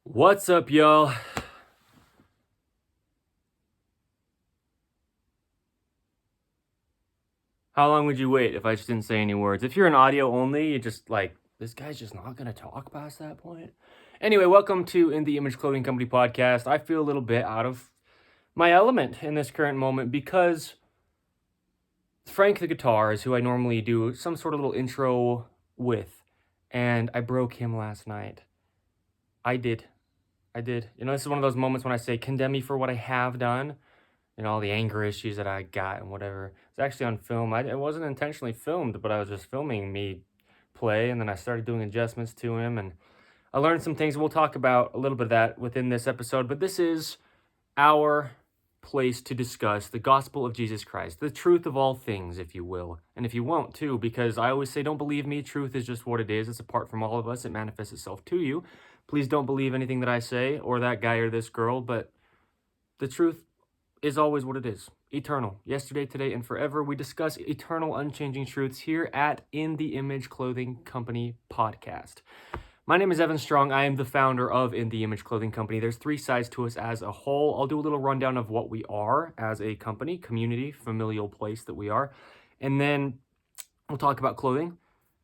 What's up, y'all? How long would you wait if I just didn't say any words? If you're an audio only, you just like, this guy's just not gonna talk past that point. Anyway, welcome to In the Image Clothing Company podcast. I feel a little bit out of my element in this current moment because Frank the guitar is who I normally do some sort of little intro with, and I broke him last night. I did. You know, this is one of those moments when I say, condemn me for what I have done. All the anger issues that I got and whatever. It's actually on film. It wasn't intentionally filmed, but I was just filming me play, and then I started doing adjustments to him, and I learned some things. We'll talk about a little bit of that within this episode, but this is our place to discuss the gospel of Jesus Christ, the truth of all things, if you will, and if you won't too, because I always say, don't believe me. Truth is just what it is. It's apart from all of us. It manifests itself to you. Please don't believe anything that I say or that guy or this girl, but the truth is always what it is. Eternal. Yesterday, today, and forever. We discuss eternal, unchanging truths here at In the Image Clothing Company Podcast. My name is Evan Strong. I am the founder of In the Image Clothing Company. There's three sides to us as a whole. I'll do a little rundown of what we are as a company, community, familial place that we are. And then we'll talk about clothing.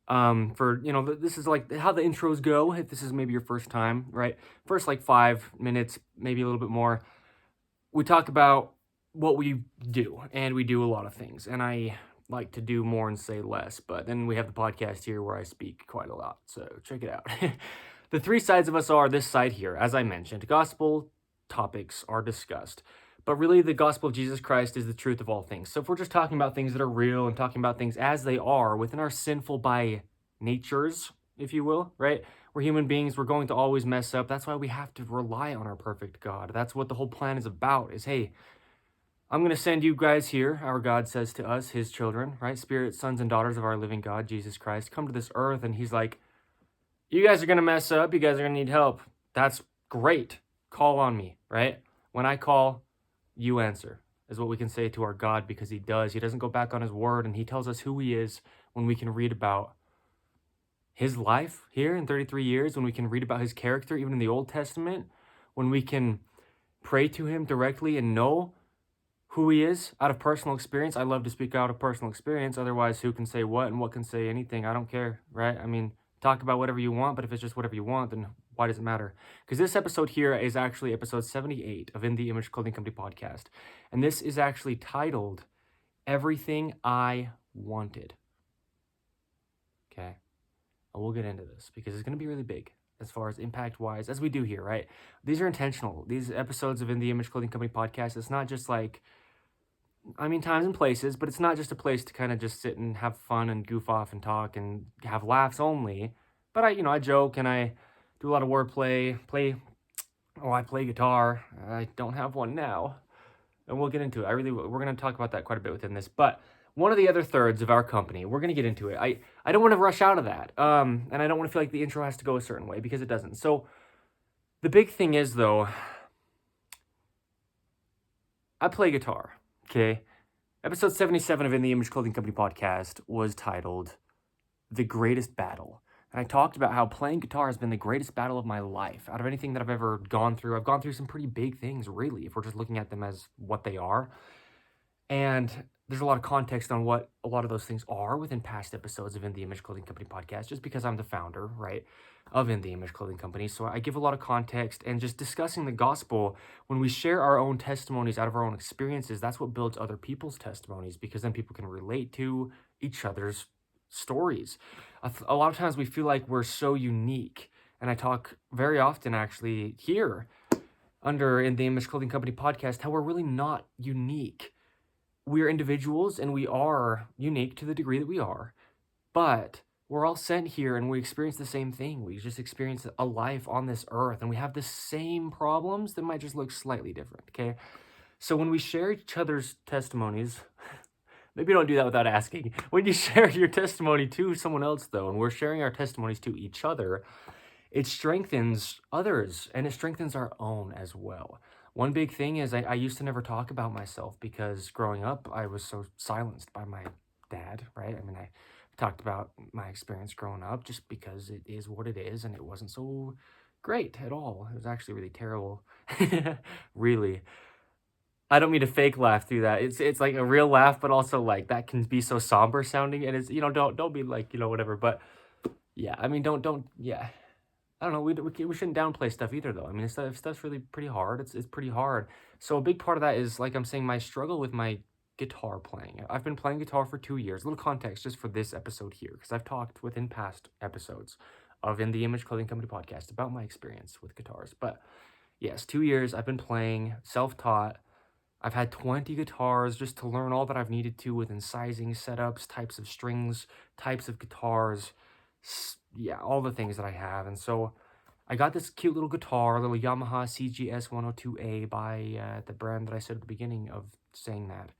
This is like how the intros go. If this is maybe your first time, right? First like 5 minutes, maybe a little bit more. We talk about what we do, and we do a lot of things, and I like to do more and say less, but then we have the podcast here where I speak quite a lot, so check it out. The three sides of us are this side here. As I mentioned, gospel topics are discussed, but really the gospel of Jesus Christ is the truth of all things. So if we're just talking about things that are real and talking about things as they are within our sinful by natures, if you will, right? We're human beings. We're going to always mess up. That's why we have to rely on our perfect God. That's what the whole plan is about, is, hey, I'm going to send you guys here, our God says to us, his children, right? Spirit, sons and daughters of our living God, Jesus Christ, come to this earth. And he's like, you guys are going to mess up. You guys are going to need help. That's great. Call on me, right? When I call, you answer, is what we can say to our God, because he does. He doesn't go back on his word, and he tells us who he is when we can read about his life here in 33 years, when we can read about his character, even in the Old Testament, when we can pray to him directly and know who he is out of personal experience. I love to speak out of personal experience. Otherwise, who can say what and what can say anything? I don't care, right? I mean, talk about whatever you want, but if it's just whatever you want, then why does it matter? Because this episode here is actually episode 78 of In the Image Clothing Company podcast. And this is actually titled Everything I Wanted. Okay. And we'll get into this because it's going to be really big as far as impact-wise, as we do here, right? These are intentional. These episodes of In the Image Clothing Company podcast, it's not just like, times and places, but it's not just a place to kind of just sit and have fun and goof off and talk and have laughs only. But I joke and I do a lot of wordplay, I play guitar. I don't have one now. And we'll get into it. We're going to talk about that quite a bit within this. But one of the other thirds of our company, we're going to get into it. I don't want to rush out of that. And I don't want to feel like the intro has to go a certain way, because it doesn't. So the big thing is, though, I play guitar, okay? Episode 77 of In the Image Clothing Company podcast was titled The Greatest Battle. And I talked about how playing guitar has been the greatest battle of my life. Out of anything that I've ever gone through, I've gone through some pretty big things, really, if we're just looking at them as what they are. And there's a lot of context on what a lot of those things are within past episodes of In the Image Clothing Company podcast, just because I'm the founder, right, of In the Image Clothing Company. So I give a lot of context, and just discussing the gospel, when we share our own testimonies out of our own experiences, that's what builds other people's testimonies, because then people can relate to each other's stories. A lot of times we feel like we're so unique, and I talk very often actually here under In the Image Clothing Company podcast how we're really not unique. We're individuals, and we are unique to the degree that we are, but we're all sent here and we experience the same thing. We just experience a life on this earth, and we have the same problems that might just look slightly different, okay? So when we share each other's testimonies, maybe don't do that without asking. When you share your testimony to someone else, though, and we're sharing our testimonies to each other, it strengthens others, and it strengthens our own as well. One big thing is I used to never talk about myself, because growing up, I was so silenced by my dad, right? I talked about my experience growing up just because it is what it is, and it wasn't so great at all. It was actually really terrible. Really. I don't mean to fake laugh through that. It's like a real laugh, but also like that can be so somber sounding, and it's, don't be like, whatever. But yeah, I mean, don't yeah. I don't know. We shouldn't downplay stuff either, though. I mean, if stuff's really pretty hard, it's pretty hard. So a big part of that is, like I'm saying, my struggle with my guitar playing. I've been playing guitar for 2 years. A little context just for this episode here, because I've talked within past episodes of In the Image Clothing Company podcast about my experience with guitars. But yes, 2 years I've been playing, self-taught. I've had 20 guitars just to learn all that I've needed to within sizing, setups, types of strings, types of guitars, yeah, all the things that I have. And so I got this cute little guitar, a little Yamaha CGS 102A by the brand that I said at the beginning of saying that.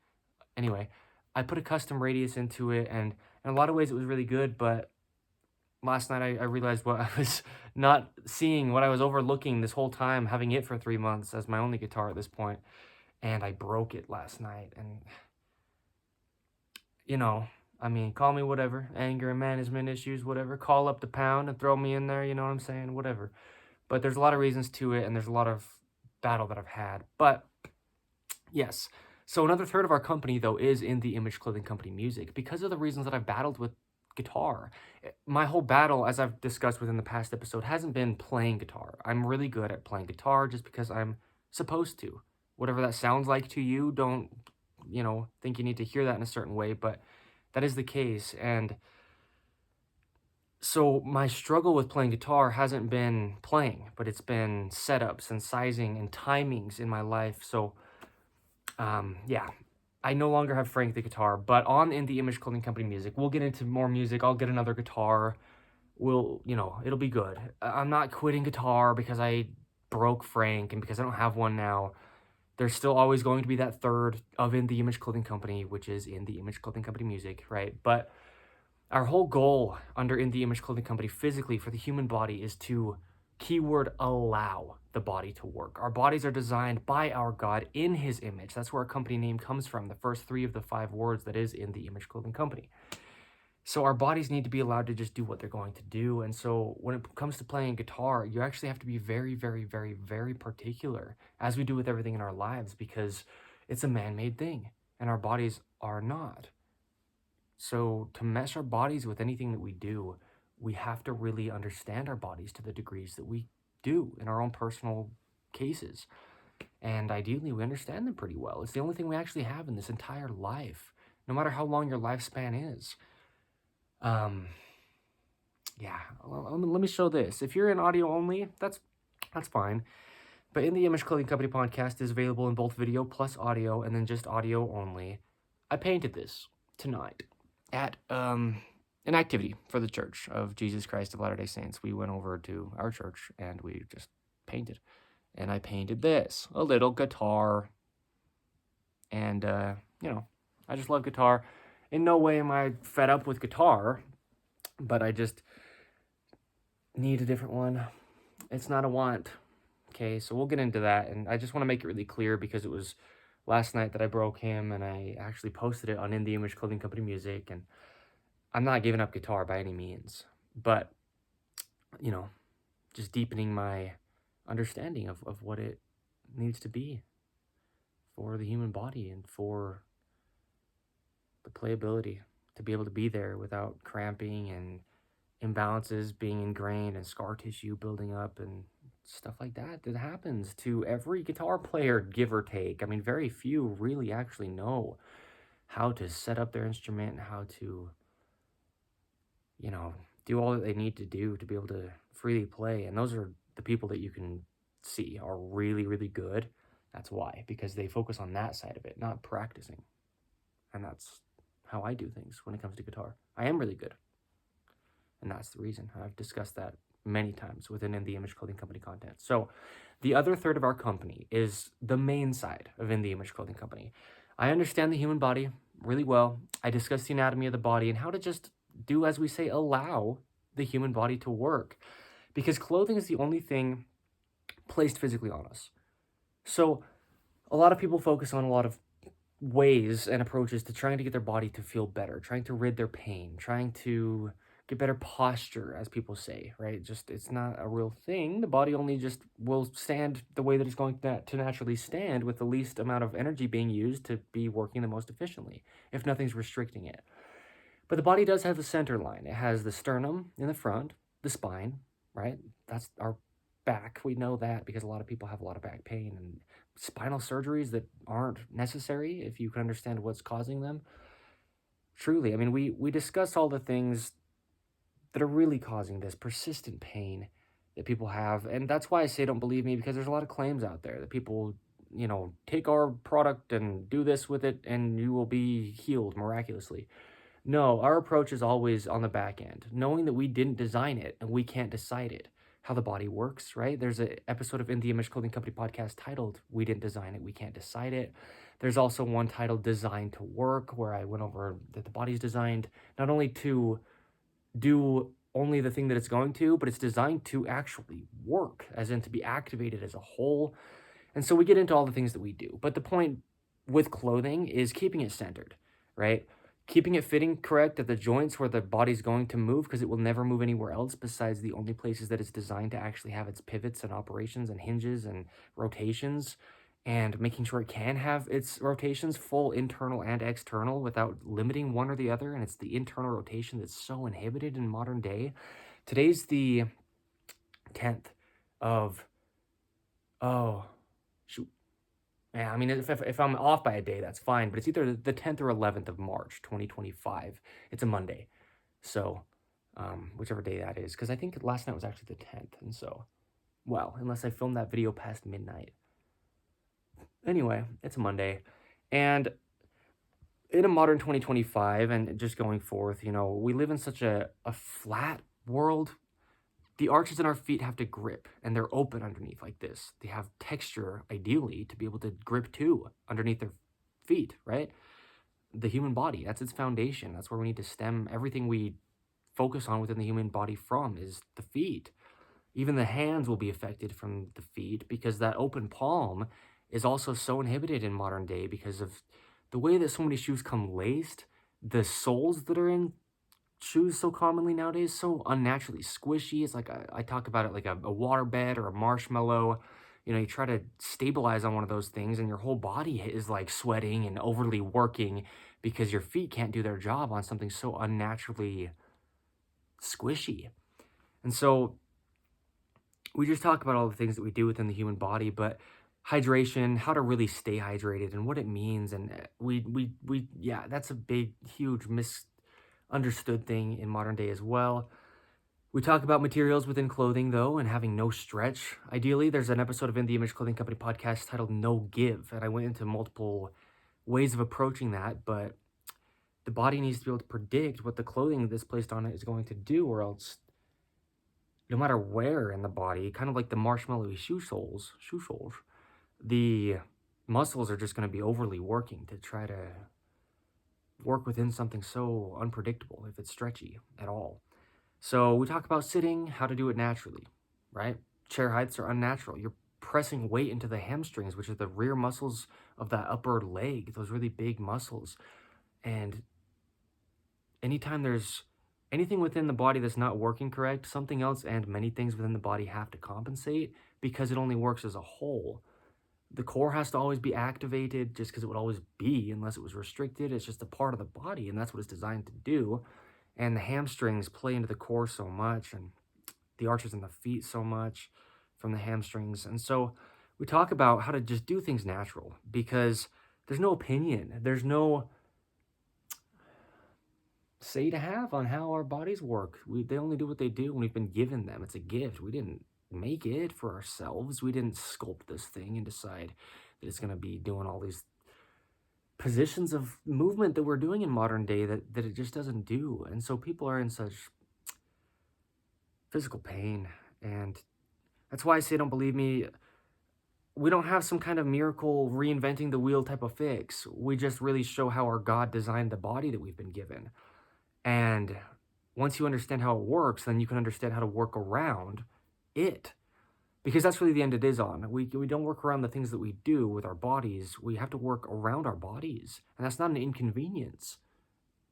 Anyway, I put a custom radius into it, and in a lot of ways it was really good, but last night I realized what I was not seeing, what I was overlooking this whole time, having it for 3 months as my only guitar at this point. And I broke it last night, and, I mean, call me whatever, anger and management issues, whatever, call up the pound and throw me in there, you know what I'm saying, whatever. But there's a lot of reasons to it, and there's a lot of battle that I've had. But yes, so another third of our company, though, is in the Image Clothing Company Music because of the reasons that I've battled with guitar. My whole battle, as I've discussed within the past episode, hasn't been playing guitar. I'm really good at playing guitar just because I'm supposed to. Whatever that sounds like to you, don't, think you need to hear that in a certain way, but that is the case. And so my struggle with playing guitar hasn't been playing, but it's been setups and sizing and timings in my life. So, yeah, I no longer have Frank the guitar, but on In the Image Clothing Company Music, we'll get into more music. I'll get another guitar. It'll be good. I'm not quitting guitar because I broke Frank and because I don't have one now. There's still always going to be that third of In the Image Clothing Company, which is In the Image Clothing Company Music, right? But our whole goal under In the Image Clothing Company physically for the human body is to, keyword, allow the body to work. Our bodies are designed by our God in his image. That's where our company name comes from, the first 3 of the 5 words that is In the Image Clothing Company. So our bodies need to be allowed to just do what they're going to do. And so when it comes to playing guitar, you actually have to be very, very, very, very particular, as we do with everything in our lives, because it's a man-made thing and our bodies are not. So to mesh our bodies with anything that we do, we have to really understand our bodies to the degrees that we do in our own personal cases. And ideally, we understand them pretty well. It's the only thing we actually have in this entire life, no matter how long your lifespan is. Yeah, let me show this. If you're in audio only, that's fine. But In the Image Clothing Company podcast is available in both video plus audio, and then just audio only. I painted this tonight at an activity for the Church of Jesus Christ of Latter-day Saints. We went over to our church and we just painted. And I painted this, a little guitar. And, I just love guitar. In no way am I fed up with guitar, but I just need a different one. It's not a want. Okay, so we'll get into that. And I just want to make it really clear because it was last night that I broke him and I actually posted it on In the Image Clothing Company Music. And I'm not giving up guitar by any means, but, just deepening my understanding of what it needs to be for the human body and for the playability, to be able to be there without cramping and imbalances being ingrained and scar tissue building up and stuff like that happens to every guitar player, give or take. I mean, very few really actually know how to set up their instrument and how to, do all that they need to do to be able to freely play. And those are the people that you can see are really, really good. That's why, because they focus on that side of it, not practicing. And that's how I do things when it comes to guitar. I am really good. And that's the reason. I've discussed that many times within In the Image Clothing Company content. So the other third of our company is the main side of In the Image Clothing Company. I understand the human body really well. I discuss the anatomy of the body and how to just do, as we say, allow the human body to work. Because clothing is the only thing placed physically on us. So a lot of people focus on a lot of ways and approaches to trying to get their body to feel better, trying to rid their pain, trying to get better posture, as people say, right? Just, it's not a real thing. The body only just will stand the way that it's going to naturally stand, with the least amount of energy being used to be working the most efficiently, if nothing's restricting it. But the body does have the center line. It has the sternum in the front, the spine, right? That's our back. We know that because a lot of people have a lot of back pain and spinal surgeries that aren't necessary if you can understand what's causing them. Truly, I mean, we discuss all the things that are really causing this persistent pain that people have. And that's why I say don't believe me, because there's a lot of claims out there that people, take our product and do this with it and you will be healed miraculously. No, our approach is always on the back end, knowing that we didn't design it and we can't decide it, how the body works, right? There's an episode of In the Image Clothing Company podcast titled We Didn't Design It, We Can't Decide It. There's also one titled Designed to Work, where I went over that the body's designed not only to do only the thing that it's going to, but it's designed to actually work, as in to be activated as a whole. And so we get into all the things that we do. But the point with clothing is keeping it centered, right? Keeping it fitting correct at the joints where the body's going to move, because it will never move anywhere else besides the only places that it's designed to actually have its pivots and operations and hinges and rotations, and making sure it can have its rotations full internal and external without limiting one or the other. And it's the internal rotation that's so inhibited in modern day. Today's the 10th of, oh, shoot. Yeah, I mean, if I'm off by a day, that's fine, but it's either the 10th or 11th of March, 2025. It's a Monday. So, whichever day that is, because I think last night was actually the 10th. And so, well, unless I filmed that video past midnight. Anyway, it's a Monday. And in a modern 2025 and just going forth, we live in such a flat world. The arches in our feet have to grip, and they're open underneath like this. They have texture, ideally, to be able to grip too underneath their feet, right? The human body, that's its foundation. That's where we need to stem everything we focus on within the human body from, is the feet. Even the hands will be affected from the feet, because that open palm is also so inhibited in modern day because of the way that so many shoes come laced. The soles that are in shoes so commonly nowadays, so unnaturally squishy. It's like I talk about it like a water bed or a marshmallow. You try to stabilize on one of those things and your whole body is like sweating and overly working because your feet can't do their job on something so unnaturally squishy. And so we just talk about all the things that we do within the human body, but hydration, how to really stay hydrated and what it means. And yeah, that's a big, huge misunderstood thing in modern day as well. We talk about materials within clothing, though, and having no stretch. Ideally, there's an episode of In the Image Clothing Company podcast titled No Give, and I went into multiple ways of approaching that, but the body needs to be able to predict what the clothing that's placed on it is going to do, or else no matter where in the body, kind of like the marshmallowy shoe soles, the muscles are just going to be overly working to try to work within something so unpredictable if it's stretchy at all. So we talk about sitting, how to do it naturally, right? Chair heights are unnatural. You're pressing weight into the hamstrings, which are the rear muscles of that upper leg, those really big muscles. And anytime there's anything within the body that's not working correct, something else and many things within the body have to compensate, because it only works as a whole. The core has to always be activated, just because it would always be unless it was restricted. It's just a part of the body, and that's what it's designed to do. And the hamstrings play into the core so much, and the arches in the feet so much from the hamstrings. And so we talk about how to just do things natural, because there's no opinion. There's no say to have on how our bodies work. They only do what they do when we've been given them. It's a gift. We didn't make it for ourselves. We didn't sculpt this thing and decide that it's going to be doing all these positions of movement that we're doing in modern day that it just doesn't do. And so people are in such physical pain, and that's why I say don't believe me. We don't have some kind of miracle reinventing the wheel type of fix. We just really show how our God designed the body that we've been given. And once you understand how it works, then you can understand how to work around it, because that's really the end it is on. We don't work around the things that we do with our bodies. We have to work around our bodies, and that's not an inconvenience.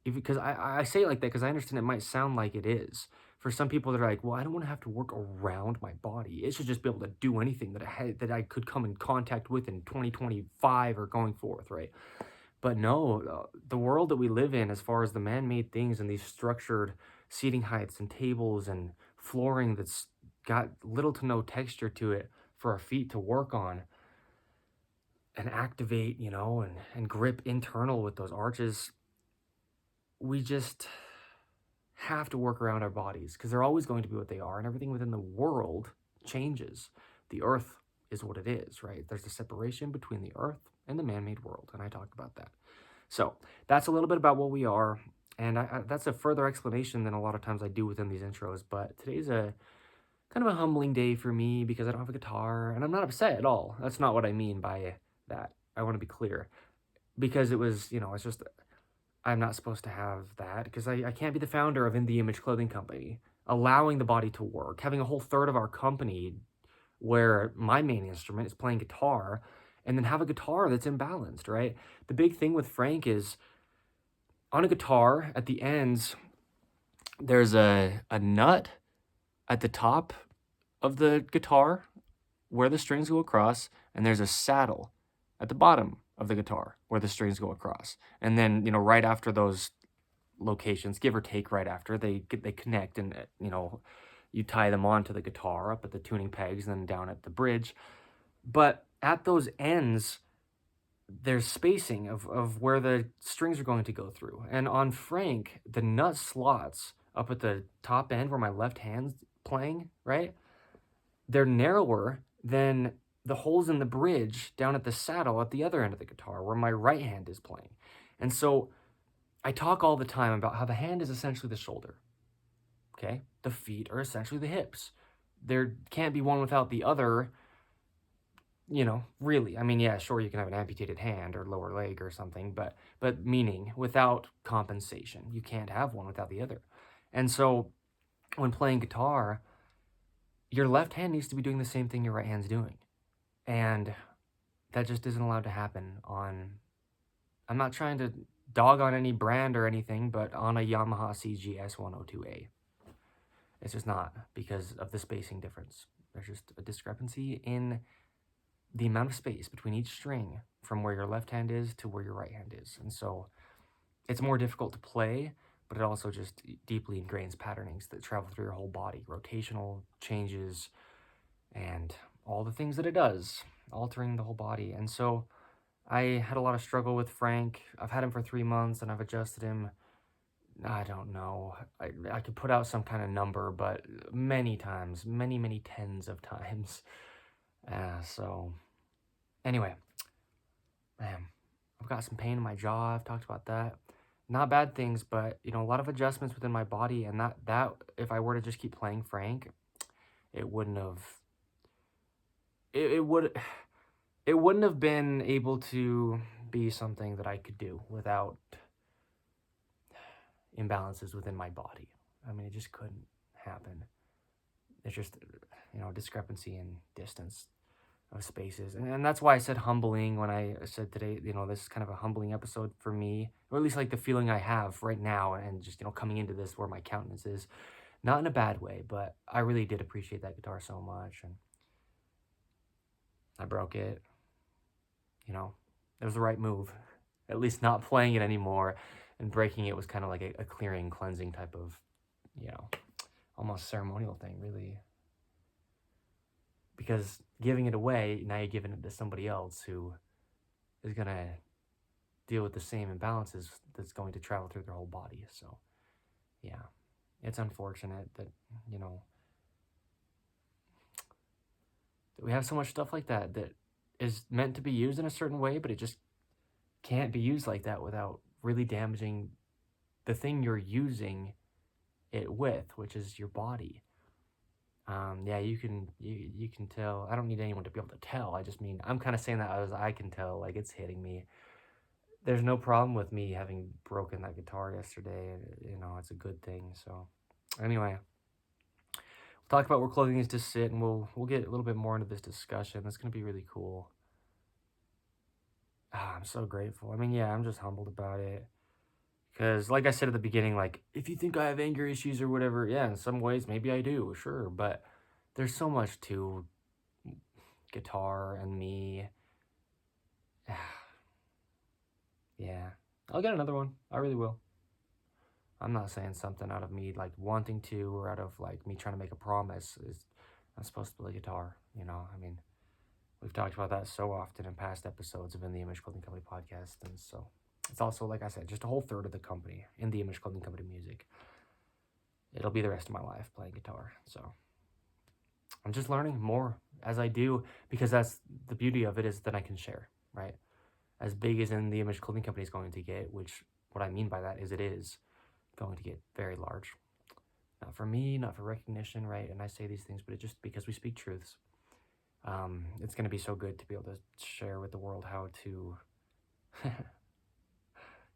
because I say it like that because I understand it might sound like it is. For some people, they're like, well, I don't want to have to work around my body. It should just be able to do anything that I could come in contact with in 2025 or going forth, right? But no, the world that we live in, as far as the man-made things and these structured seating heights and tables and flooring that's got little to no texture to it for our feet to work on and activate, and grip internal with those arches, we just have to work around our bodies because they're always going to be what they are, and everything within the world changes. The earth is what it is, right? There's a separation between the earth and the man-made world, and I talked about that. So that's a little bit about what we are, and that's a further explanation than a lot of times I do within these intros, but today's a kind of a humbling day for me because I don't have a guitar, and I'm not upset at all. That's not what I mean by that. I want to be clear, because it was, it's just, I'm not supposed to have that because I can't be the founder of In the Image Clothing Company, allowing the body to work, having a whole third of our company where my main instrument is playing guitar, and then have a guitar that's imbalanced, right? The big thing with Frank is on a guitar at the ends, there's a nut at the top of the guitar where the strings go across, and there's a saddle at the bottom of the guitar where the strings go across. And then, right after those locations, give or take right after, they connect, and, you tie them onto the guitar up at the tuning pegs and then down at the bridge. But at those ends, there's spacing of where the strings are going to go through. And on Frank, the nut slots up at the top end where my left hand's playing, right? They're narrower than the holes in the bridge down at the saddle at the other end of the guitar where my right hand is playing. And so I talk all the time about how the hand is essentially the shoulder, okay? The feet are essentially the hips. There can't be one without the other, really. I mean, yeah, sure, you can have an amputated hand or lower leg or something, but meaning without compensation. You can't have one without the other. And so when playing guitar, your left hand needs to be doing the same thing your right hand's doing. And that just isn't allowed to happen on, I'm not trying to dog on any brand or anything, but on a Yamaha CGS 102A. It's just not, because of the spacing difference. There's just a discrepancy in the amount of space between each string from where your left hand is to where your right hand is. And so it's more difficult to play, but it also just deeply ingrains patternings that travel through your whole body, rotational changes, and all the things that it does, altering the whole body. And so I had a lot of struggle with Frank. I've had him for 3 months, and I've adjusted him, I don't know. I could put out some kind of number, but many times, many tens of times. So anyway, man, I've got some pain in my jaw. I've talked about that. Not bad things, but a lot of adjustments within my body, and that if I were to just keep playing Frank, it wouldn't have. It wouldn't have been able to be something that I could do without imbalances within my body. I mean, it just couldn't happen. It's just, discrepancy in distance of spaces. And that's why I said humbling when I said today, this is kind of a humbling episode for me, or at least like the feeling I have right now, and just, coming into this where my countenance is, not in a bad way, but I really did appreciate that guitar so much, and I broke it. It was the right move. At least not playing it anymore and breaking it was kind of like a clearing, cleansing type of, almost ceremonial thing, really. Because giving it away, now you're giving it to somebody else who is going to deal with the same imbalances that's going to travel through their whole body. So, yeah, it's unfortunate that, that we have so much stuff like that is meant to be used in a certain way, but it just can't be used like that without really damaging the thing you're using it with, which is your body. Yeah, you can tell. I don't need anyone to be able to tell. I just mean, I'm kind of saying that as I can tell, like it's hitting me. There's no problem with me having broken that guitar yesterday. It's a good thing. So anyway, we'll talk about where clothing needs to sit, and we'll get a little bit more into this discussion. That's going to be really cool. I'm so grateful. I mean, yeah, I'm just humbled about it. Because, like I said at the beginning, like, if you think I have anger issues or whatever, yeah, in some ways, maybe I do, sure. But there's so much to guitar and me. Yeah. I'll get another one. I really will. I'm not saying something out of me, like, wanting to or out of, like, me trying to make a promise. I'm supposed to play guitar, you know? I mean, we've talked about that so often in past episodes of In the Image Clothing Company podcast. And so it's also, like I said, just a whole third of the company, In the Image Clothing Company music. It'll be the rest of my life playing guitar. So I'm just learning more as I do, because that's the beauty of it, is that I can share, right? As big as In the Image Clothing Company is going to get, which what I mean by that is it is going to get very large. Not for me, not for recognition, right? And I say these things, but it just because we speak truths. It's going to be so good to be able to share with the world how to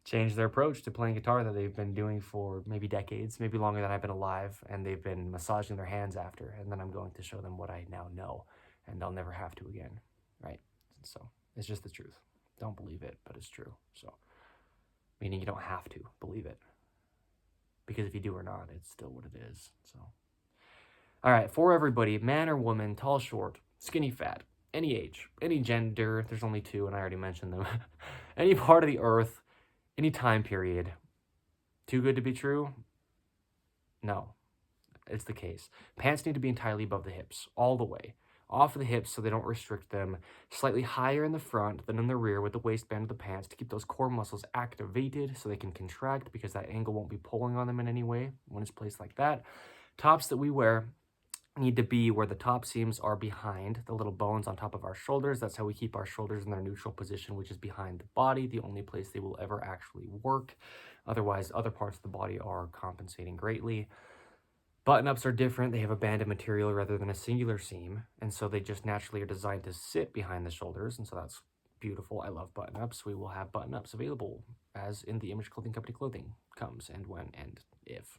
change their approach to playing guitar that they've been doing for maybe decades, maybe longer than I've been alive, and they've been massaging their hands after. And then I'm going to show them what I now know, and they'll never have to again, right? So it's just the truth. Don't believe it, but it's true. So, meaning you don't have to believe it, because if you do or not, it's still what it is. So, all right, for everybody, man or woman, tall, short, skinny, fat, any age, any gender, there's only two, and I already mentioned them, any part of the earth, any time period, too good to be true? No, it's the case. Pants need to be entirely above the hips, all the way. Off of the hips so they don't restrict them, slightly higher in the front than in the rear with the waistband of the pants to keep those core muscles activated so they can contract, because that angle won't be pulling on them in any way when it's placed like that. Tops that we wear need to be where the top seams are behind the little bones on top of our shoulders. That's how we keep our shoulders in their neutral position, which is behind the body, the only place they will ever actually work. Otherwise, other parts of the body are compensating greatly. Button-ups are different. They have a band of material rather than a singular seam, and so they just naturally are designed to sit behind the shoulders, and so that's beautiful. I love button-ups. We will have button-ups available as In the Image Clothing Company clothing comes, and when and if.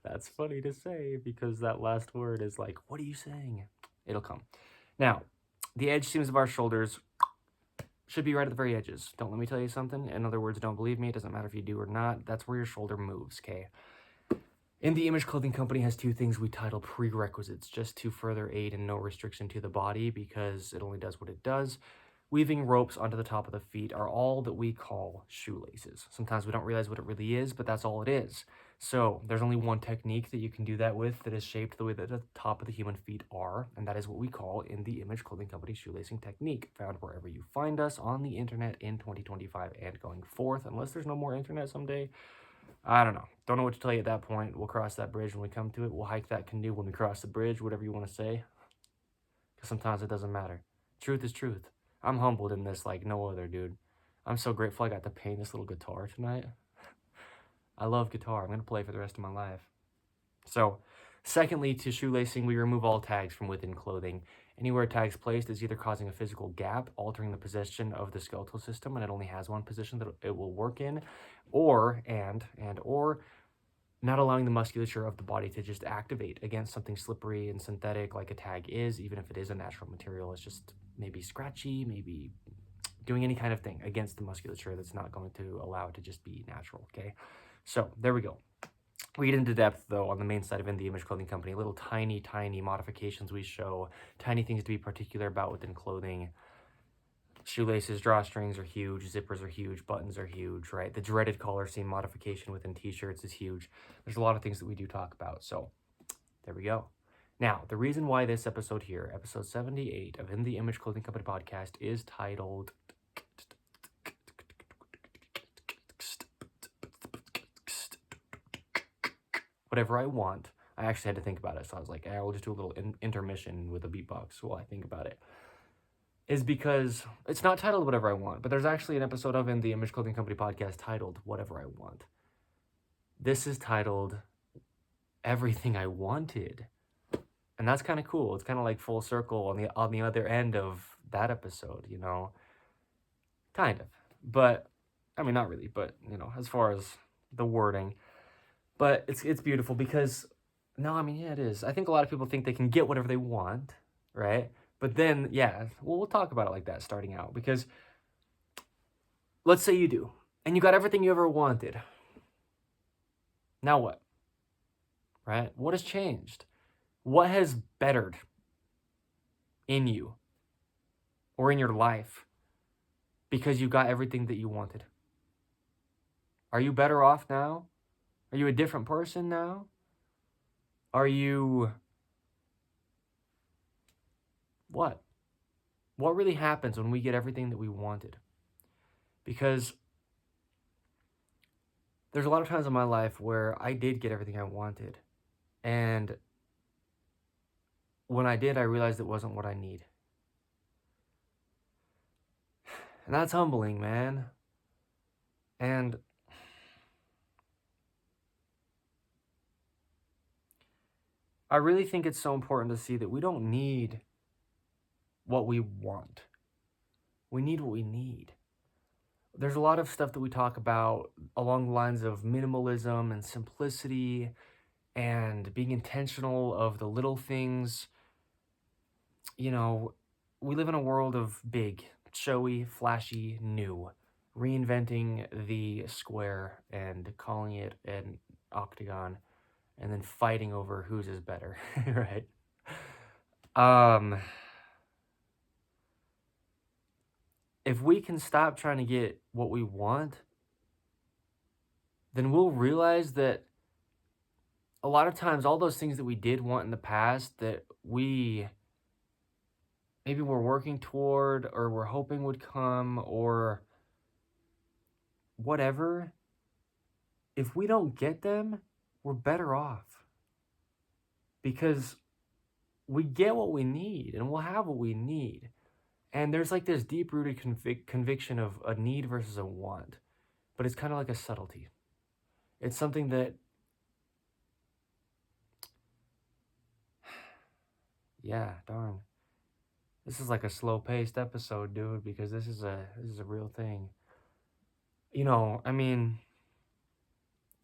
That's funny to say, because that last word is like, what are you saying? It'll come. Now, the edge seams of our shoulders should be right at the very edges. Don't let me tell you something. In other words, don't believe me. It doesn't matter if you do or not. That's where your shoulder moves, okay? In the Image Clothing Company has two things we title prerequisites, just to further aid in no restriction to the body, because it only does what it does. Weaving ropes onto the top of the feet are all that we call shoelaces. Sometimes we don't realize what it really is, but that's all it is. So there's only one technique that you can do that with that is shaped the way that the top of the human feet are, and that is what we call In the Image Clothing Company shoelacing technique, found wherever you find us on the internet in 2025 and going forth, unless there's no more internet someday. I don't know. Don't know what to tell you at that point. We'll cross that bridge when we come to it. We'll hike that canoe when we cross the bridge, whatever you want to say. Because sometimes it doesn't matter. Truth is truth. I'm humbled in this like no other, dude. I'm so grateful I got to paint this little guitar tonight. I love guitar. I'm going to play for the rest of my life. So, secondly, to shoelacing, we remove all tags from within clothing. Anywhere tags placed is either causing a physical gap, altering the position of the skeletal system, and it only has one position that it will work in, or not allowing the musculature of the body to just activate against something slippery and synthetic like a tag is, even if it is a natural material. It's just maybe scratchy, maybe doing any kind of thing against the musculature that's not going to allow it to just be natural, okay? So, there we go. We get into depth, though, on the main side of In the Image Clothing Company. Little tiny, tiny modifications we show. Tiny things to be particular about within clothing. Shoelaces, drawstrings are huge. Zippers are huge. Buttons are huge, right? The dreaded collar seam modification within t-shirts is huge. There's a lot of things that we do talk about. So, there we go. Now, the reason why this episode here, episode 78 of In the Image Clothing Company podcast, is titled Whatever I Want. I actually had to think about it, so I was like, I will just do a little intermission with a beatbox while I think about it. Is because it's not titled Whatever I Want, but there's actually an episode of In the Image Clothing Company podcast titled Whatever I Want. This is titled Everything I Wanted. And that's kind of cool. It's kind of like full circle on the other end of that episode, you know? Kind of. But, I mean, not really, but, you know, as far as the wording. But it's beautiful because, no, I mean, yeah, it is. I think a lot of people think they can get whatever they want, right? But then, yeah, we'll talk about it like that starting out. Because let's say you do, and you got everything you ever wanted. Now what? Right? What has changed? What has bettered in you or in your life because you got everything that you wanted? Are you better off now? Are you a different person now? Are you... What? What really happens when we get everything that we wanted? Because there's a lot of times in my life where I did get everything I wanted. And when I did, I realized it wasn't what I need. And that's humbling, man. And I really think it's so important to see that we don't need what we want. We need what we need. There's a lot of stuff that we talk about along the lines of minimalism and simplicity and being intentional of the little things. You know, we live in a world of big, showy, flashy, new, reinventing the square and calling it an octagon and then fighting over whose is better, right? If we can stop trying to get what we want, then we'll realize that a lot of times all those things that we did want in the past that we maybe we're working toward or we're hoping would come or whatever, if we don't get them, we're better off. Because we get what we need and we'll have what we need. And there's like this deep-rooted conviction of a need versus a want. But it's kind of like a subtlety. It's something that, yeah, darn. This is like a slow-paced episode, dude, because this is a real thing. You know, I mean,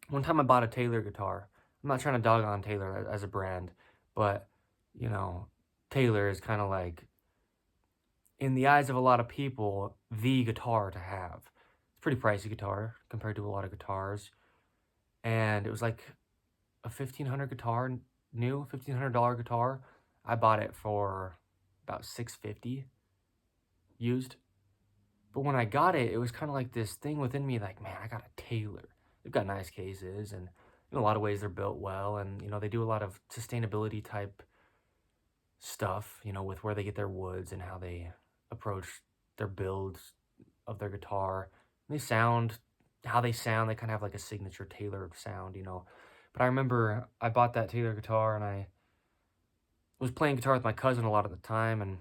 one time I bought a Taylor guitar. I'm not trying to dog on Taylor as a brand, but, you know, Taylor is kind of like, in the eyes of a lot of people, the guitar to have. It's a pretty pricey guitar compared to a lot of guitars. And it was like a $1,500 guitar, new $1,500 guitar. I bought it for about $650 used. But when I got it, it was kind of like this thing within me, like, man, I got a Taylor. They've got nice cases, and in a lot of ways they're built well, and, you know, they do a lot of sustainability type stuff, you know, with where they get their woods and how they approach their builds of their guitar. And they sound, how they sound, they kind of have like a signature Taylor sound, you know. But I remember I bought that Taylor guitar, and I was playing guitar with my cousin a lot of the time, and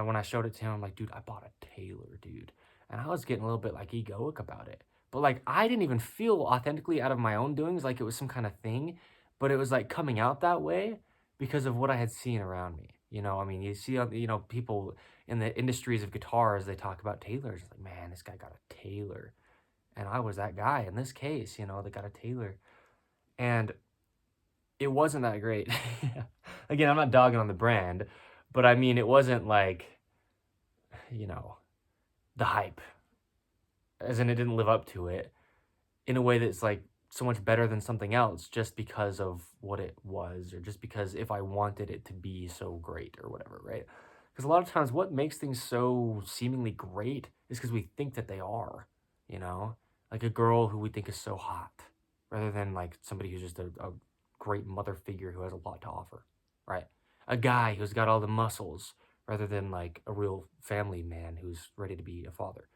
when I showed it to him, I'm like, dude, I bought a Taylor, dude. And I was getting a little bit like egoic about it. But like, I didn't even feel authentically out of my own doings like it was some kind of thing, but it was like coming out that way because of what I had seen around me. You know, I mean, you see, you know, people in the industries of guitars, they talk about Taylors. It's like, man, this guy got a Taylor. And I was that guy in this case, you know, that got a Taylor. And it wasn't that great. Again, I'm not dogging on the brand, but I mean, it wasn't like, you know, the hype. As in, it didn't live up to it in a way that's like so much better than something else just because of what it was, or just because if I wanted it to be so great or whatever, right? Because a lot of times what makes things so seemingly great is because we think that they are, you know? Like a girl who we think is so hot, rather than like somebody who's just a great mother figure who has a lot to offer, right? A guy who's got all the muscles, rather than like a real family man who's ready to be a father,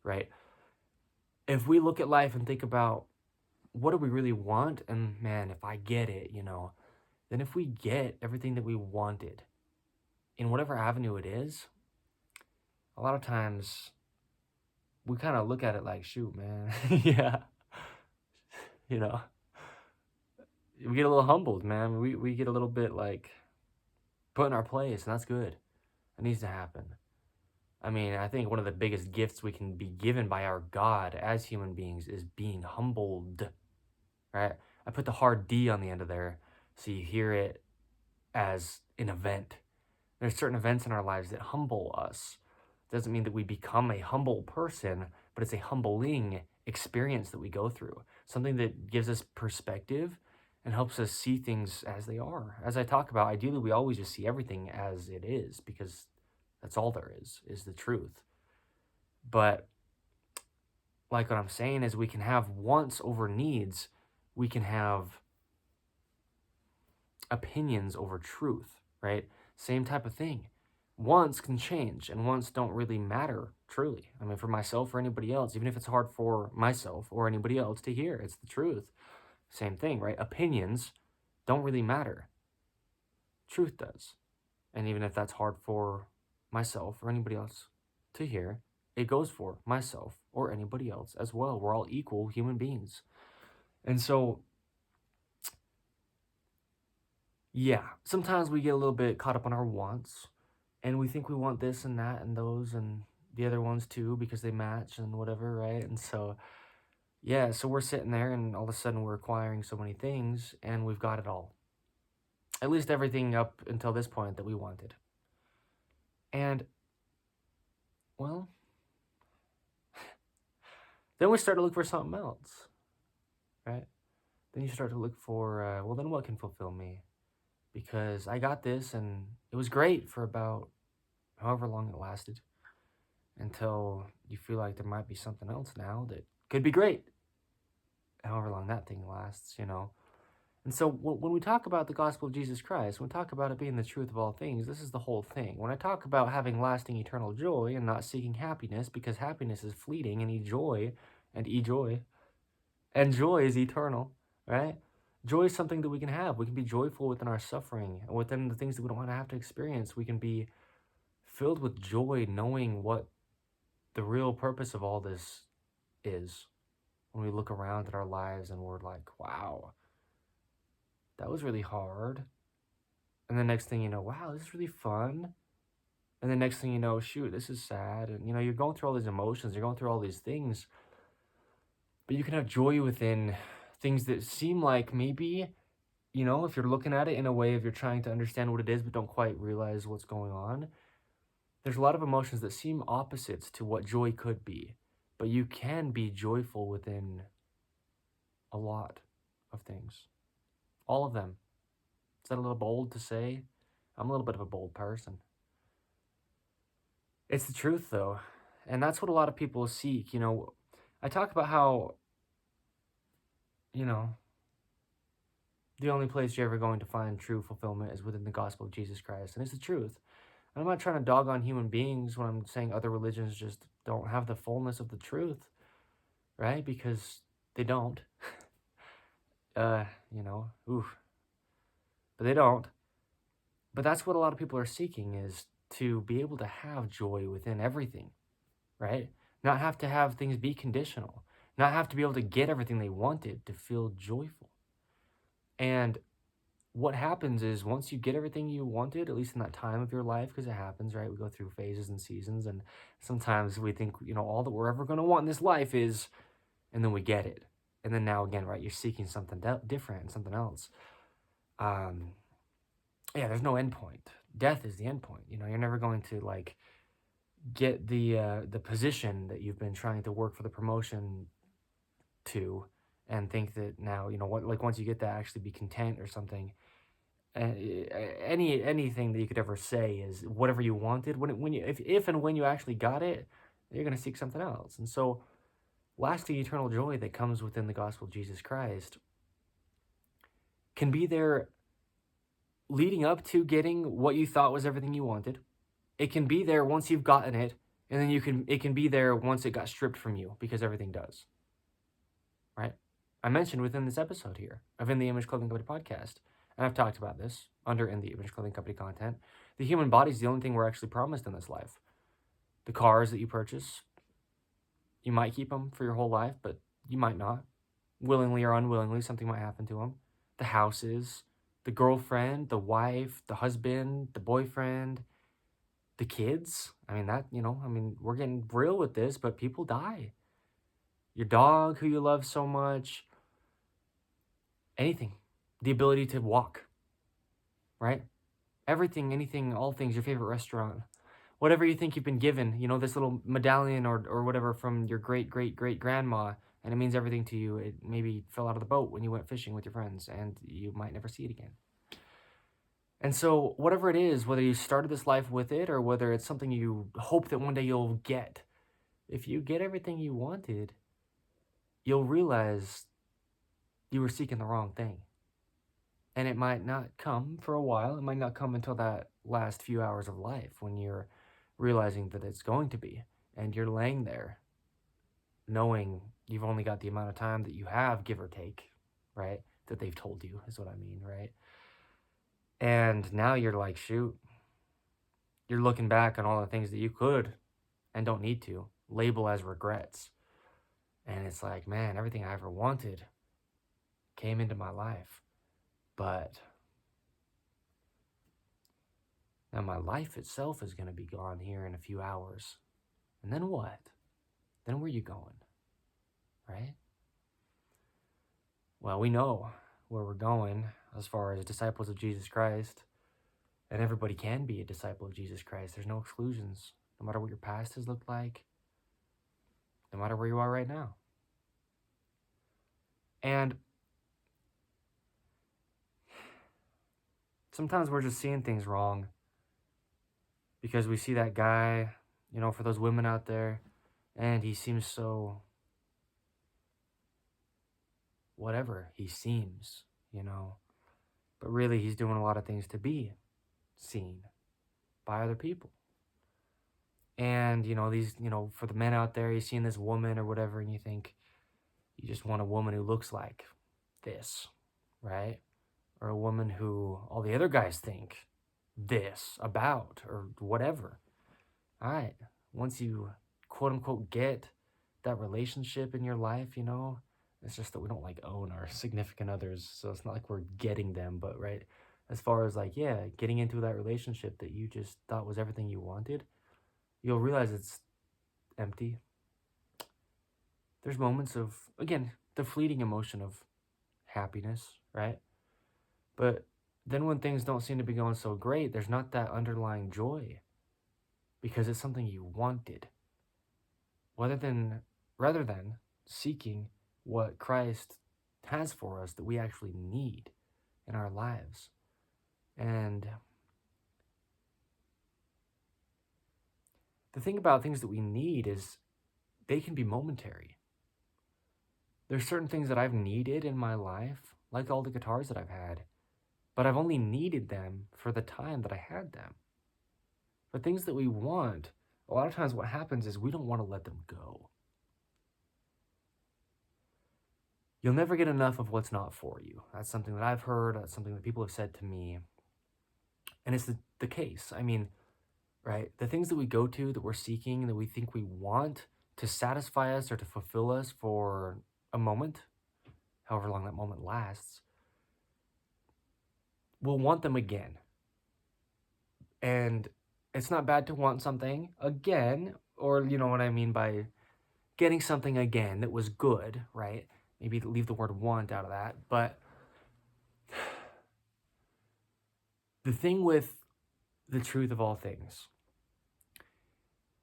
right? If we look at life and think about what do we really want, and man, if I get it, you know, then if we get everything that we wanted in whatever avenue it is, a lot of times we kind of look at it like, shoot, man, yeah, you know, we get a little humbled, man. We get a little bit like put in our place, and that's good. It needs to happen. I mean, I think one of the biggest gifts we can be given by our God as human beings is being humbled, right? I put the hard D on the end of there so you hear it as an event. There's certain events in our lives that humble us. Doesn't mean that we become a humble person, but it's a humbling experience that we go through, something that gives us perspective and helps us see things as they are. As I talk about, ideally, we always just see everything as it is because that's all there is the truth. But like what I'm saying is we can have wants over needs. We can have opinions over truth, right? Same type of thing. Wants can change and wants don't really matter truly. I mean, for myself or anybody else, even if it's hard for myself or anybody else to hear, it's the truth. Same thing, right? Opinions don't really matter. Truth does. And even if that's hard for myself or anybody else to hear, it goes for myself or anybody else as well. We're all equal human beings. And so, yeah, sometimes we get a little bit caught up on our wants and we think we want this and that and those and the other ones too because they match and whatever, right? And so, yeah, so we're sitting there and all of a sudden we're acquiring so many things and we've got it all. At least everything up until this point that we wanted. And, well, then we start to look for something else, right? Then you start to look for, well, then what can fulfill me? Because I got this and it was great for about however long it lasted until you feel like there might be something else now that could be great, however long that thing lasts, you know? And so when we talk about the gospel of Jesus Christ, when we talk about it being the truth of all things, this is the whole thing. When I talk about having lasting eternal joy and not seeking happiness, because happiness is fleeting and joy is eternal, right? Joy is something that we can have. We can be joyful within our suffering and within the things that we don't want to have to experience. We can be filled with joy knowing what the real purpose of all this is. When we look around at our lives and we're like, wow, that was really hard. And the next thing you know, wow, this is really fun. And the next thing you know, shoot, this is sad. And, you know, you're going through all these emotions. You're going through all these things. But you can have joy within things that seem like maybe, you know, if you're looking at it in a way of you're trying to understand what it is but don't quite realize what's going on, there's a lot of emotions that seem opposites to what joy could be. But you can be joyful within a lot of things. All of them. Is that a little bold to say? I'm a little bit of a bold person. It's the truth, though. And that's what a lot of people seek. You know, I talk about how, you know, the only place you're ever going to find true fulfillment is within the gospel of Jesus Christ. And it's the truth. And I'm not trying to dog on human beings when I'm saying other religions just don't have the fullness of the truth, right? Because they don't. You know, oof. But they don't. But that's what a lot of people are seeking, is to be able to have joy within everything, right? Not have to have things be conditional. Not have to be able to get everything they wanted to feel joyful. And what happens is once you get everything you wanted, at least in that time of your life, because it happens, right? We go through phases and seasons, and sometimes we think, you know, all that we're ever going to want in this life is, and then we get it. And then now again, right, you're seeking something different and something else. Yeah, there's no end point. Death is the end point. You know, you're never going to like get the position that you've been trying to work for the promotion to, and think that now, you know what, like once you get that, actually be content or something. Anything that you could ever say is whatever you wanted. If and when you actually got it, you're gonna seek something else. And so, lasting eternal joy that comes within the gospel of Jesus Christ can be there leading up to getting what you thought was everything you wanted. It can be there once you've gotten it, and then it can be there once it got stripped from you, because everything does. Right? I mentioned within this episode here of In the Image Clothing Company podcast, and I've talked about this under In the Image Clothing Company content, the human body is the only thing we're actually promised in this life. The cars that you purchase, you might keep them for your whole life, but you might not. Willingly or unwillingly, something might happen to them. The houses, the girlfriend, the wife, the husband, the boyfriend, the kids. I mean, we're getting real with this, but people die. Your dog who you love so much. Anything. The ability to walk. Right? Everything, anything, all things, your favorite restaurant. Whatever you think you've been given, you know, this little medallion or whatever from your great-great-great-grandma and it means everything to you. It maybe fell out of the boat when you went fishing with your friends, and you might never see it again. And so whatever it is, whether you started this life with it or whether it's something you hope that one day you'll get, if you get everything you wanted, you'll realize you were seeking the wrong thing. And it might not come for a while. It might not come until that last few hours of life when you're realizing that it's going to be. And you're laying there knowing you've only got the amount of time that you have, give or take, right? That they've told you is what I mean, right? And now you're like, shoot, you're looking back on all the things that you could and don't need to label as regrets. And it's like, man, everything I ever wanted came into my life. But now my life itself is going to be gone here in a few hours. And then what? Then where are you going? Right? Well, we know where we're going as far as disciples of Jesus Christ. And everybody can be a disciple of Jesus Christ. There's no exclusions, no matter what your past has looked like, no matter where you are right now. And sometimes we're just seeing things wrong because we see that guy, for those women out there, and he seems so whatever he seems, but really he's doing a lot of things to be seen by other people. And, these, for the men out there, you're seeing this woman or whatever, and you think you just want a woman who looks like this, right? Or a woman who all the other guys think this about or whatever. All right. Once you quote unquote get that relationship in your life, it's just that we don't own our significant others. So it's not like we're getting them, but right. As far as getting into that relationship that you just thought was everything you wanted, you'll realize it's empty. There's moments of, again, the fleeting emotion of happiness, right? But then when things don't seem to be going so great, there's not that underlying joy because it's something you wanted. Rather than seeking what Christ has for us that we actually need in our lives. And the thing about things that we need is they can be momentary. There's certain things that I've needed in my life, like all the guitars that I've had, but I've only needed them for the time that I had them. But things that we want, a lot of times what happens is we don't want to let them go. You'll never get enough of what's not for you. That's something that I've heard. That's something that people have said to me. And it's the case. I mean, right? The things that we go to, that we're seeking, that we think we want to satisfy us or to fulfill us for a moment, however long that moment lasts, we'll want them again. And it's not bad to want something again, or you know what I mean by getting something again that was good, right? Maybe leave the word want out of that. But the thing with the truth of all things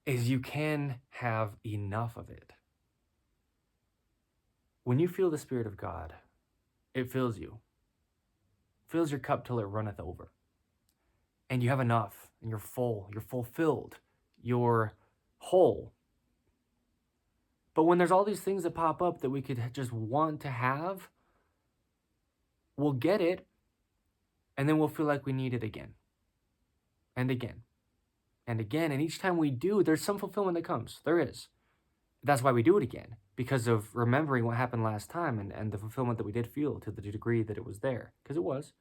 is you can have enough of it. When you feel the Spirit of God, it fills you. Fills your cup till it runneth over. And you have enough, and you're full, you're fulfilled, you're whole. But when there's all these things that pop up that we could just want to have, we'll get it, and then we'll feel like we need it again. And again. And again. And each time we do, there's some fulfillment that comes. There is. That's why we do it again. Because of remembering what happened last time and the fulfillment that we did feel to the degree that it was there. Because it was,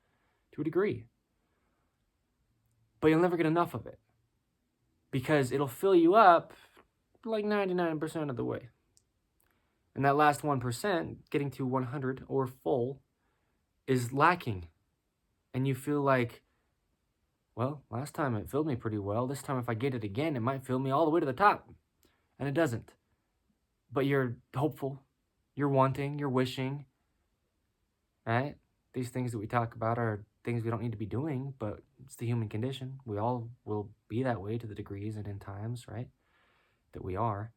to a degree. But you'll never get enough of it. Because it'll fill you up like 99% of the way. And that last 1%, getting to 100 or full, is lacking. And you feel like, well, last time it filled me pretty well. This time if I get it again, it might fill me all the way to the top. And it doesn't. But you're hopeful. You're wanting. You're wishing. Right? These things that we talk about are things we don't need to be doing, but it's the human condition. We all will be that way to the degrees and in times, right? That we are.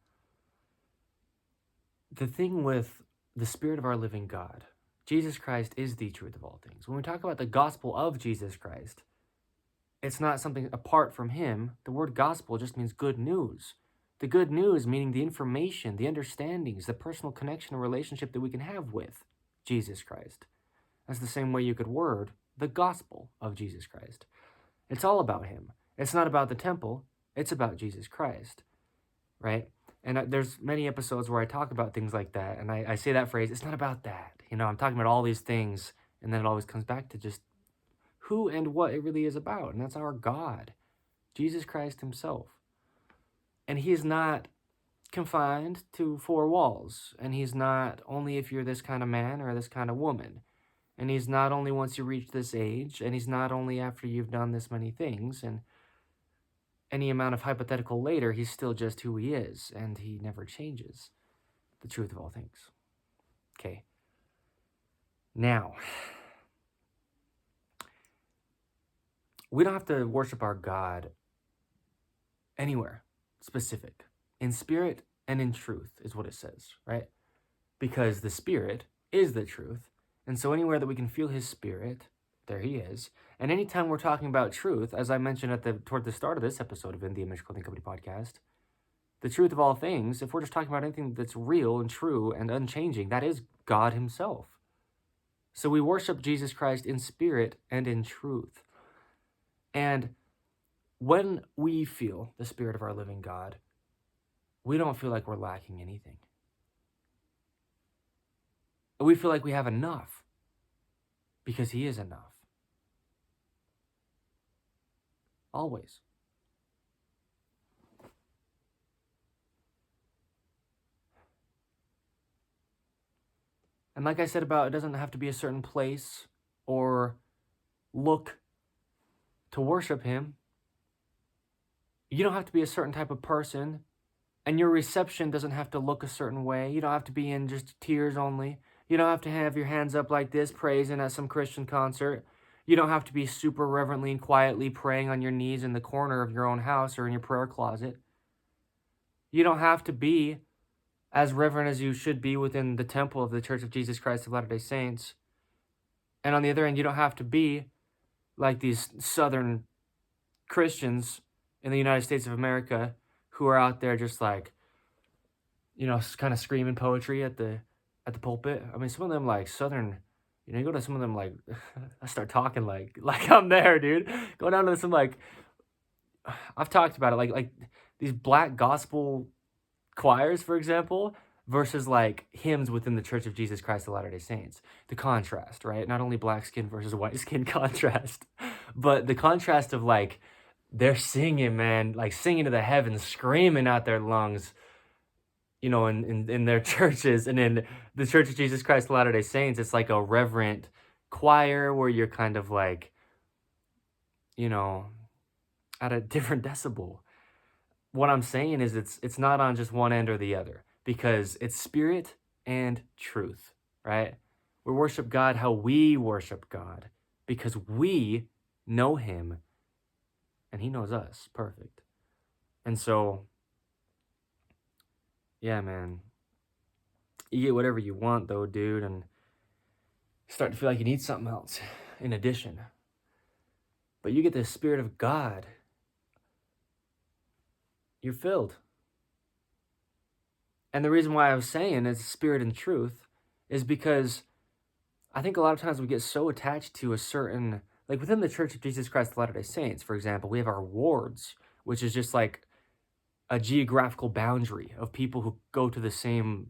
the thing with the Spirit of our living God, Jesus Christ is the truth of all things. When we talk about the gospel of Jesus Christ, it's not something apart from him. The word gospel just means good news. The good news meaning the information, the understandings, the personal connection and relationship that we can have with Jesus Christ. That's the same way you could word the gospel of Jesus Christ. It's all about him. It's not about the temple. It's about Jesus Christ, right? And there's many episodes where I talk about things like that, and I say that phrase, it's not about that. I'm talking about all these things, and then it always comes back to just who and what it really is about, and that's our God, Jesus Christ himself. And he is not confined to four walls, and he's not only if you're this kind of man or this kind of woman, and he's not only once you reach this age, and he's not only after you've done this many things, and any amount of hypothetical later, he's still just who he is, and he never changes. The truth of all things. Okay. Now, we don't have to worship our God anywhere specific. In spirit and in truth is what it says, right? Because the Spirit is the truth, and so anywhere that we can feel his Spirit, there he is. And anytime we're talking about truth, as I mentioned toward the start of this episode of In the Image Clothing Company podcast, the truth of all things, if we're just talking about anything that's real and true and unchanging, that is God himself. So we worship Jesus Christ in spirit and in truth. And when we feel the Spirit of our living God, we don't feel like we're lacking anything. We feel like we have enough because he is enough. Always. And like I said about, it doesn't have to be a certain place or look to worship him. You don't have to be a certain type of person, and your reception doesn't have to look a certain way. You don't have to be in just tears only. You don't have to have your hands up like this, praising at some Christian concert. You don't have to be super reverently and quietly praying on your knees in the corner of your own house or in your prayer closet. You don't have to be as reverent as you should be within the temple of the Church of Jesus Christ of Latter-day Saints. And on the other end, you don't have to be like these Southern Christians in the United States of America who are out there just like, kind of screaming poetry at the pulpit. I mean, some of them like Southern, you go to some of them like, I start talking like I'm there, dude. Go down to some like, I've talked about it, like these black gospel choirs, for example, versus like hymns within the Church of Jesus Christ of Latter-day Saints. The contrast, right? Not only black skin versus white skin contrast, but the contrast of like, they're singing, man, like singing to the heavens, screaming out their lungs, in their churches. And in the Church of Jesus Christ of Latter-day Saints, it's like a reverent choir where you're kind of like, at a different decibel. What I'm saying is it's not on just one end or the other, because it's spirit and truth, right? We worship God how we worship God, because we know him and he knows us perfect. And so, yeah, man, you get whatever you want though, dude, and start to feel like you need something else in addition. But you get the Spirit of God, you're filled. And the reason why I was saying it's spirit and truth is because I think a lot of times we get so attached to a certain, like within the Church of Jesus Christ of Latter-day Saints, for example, we have our wards, which is just like a geographical boundary of people who go to the same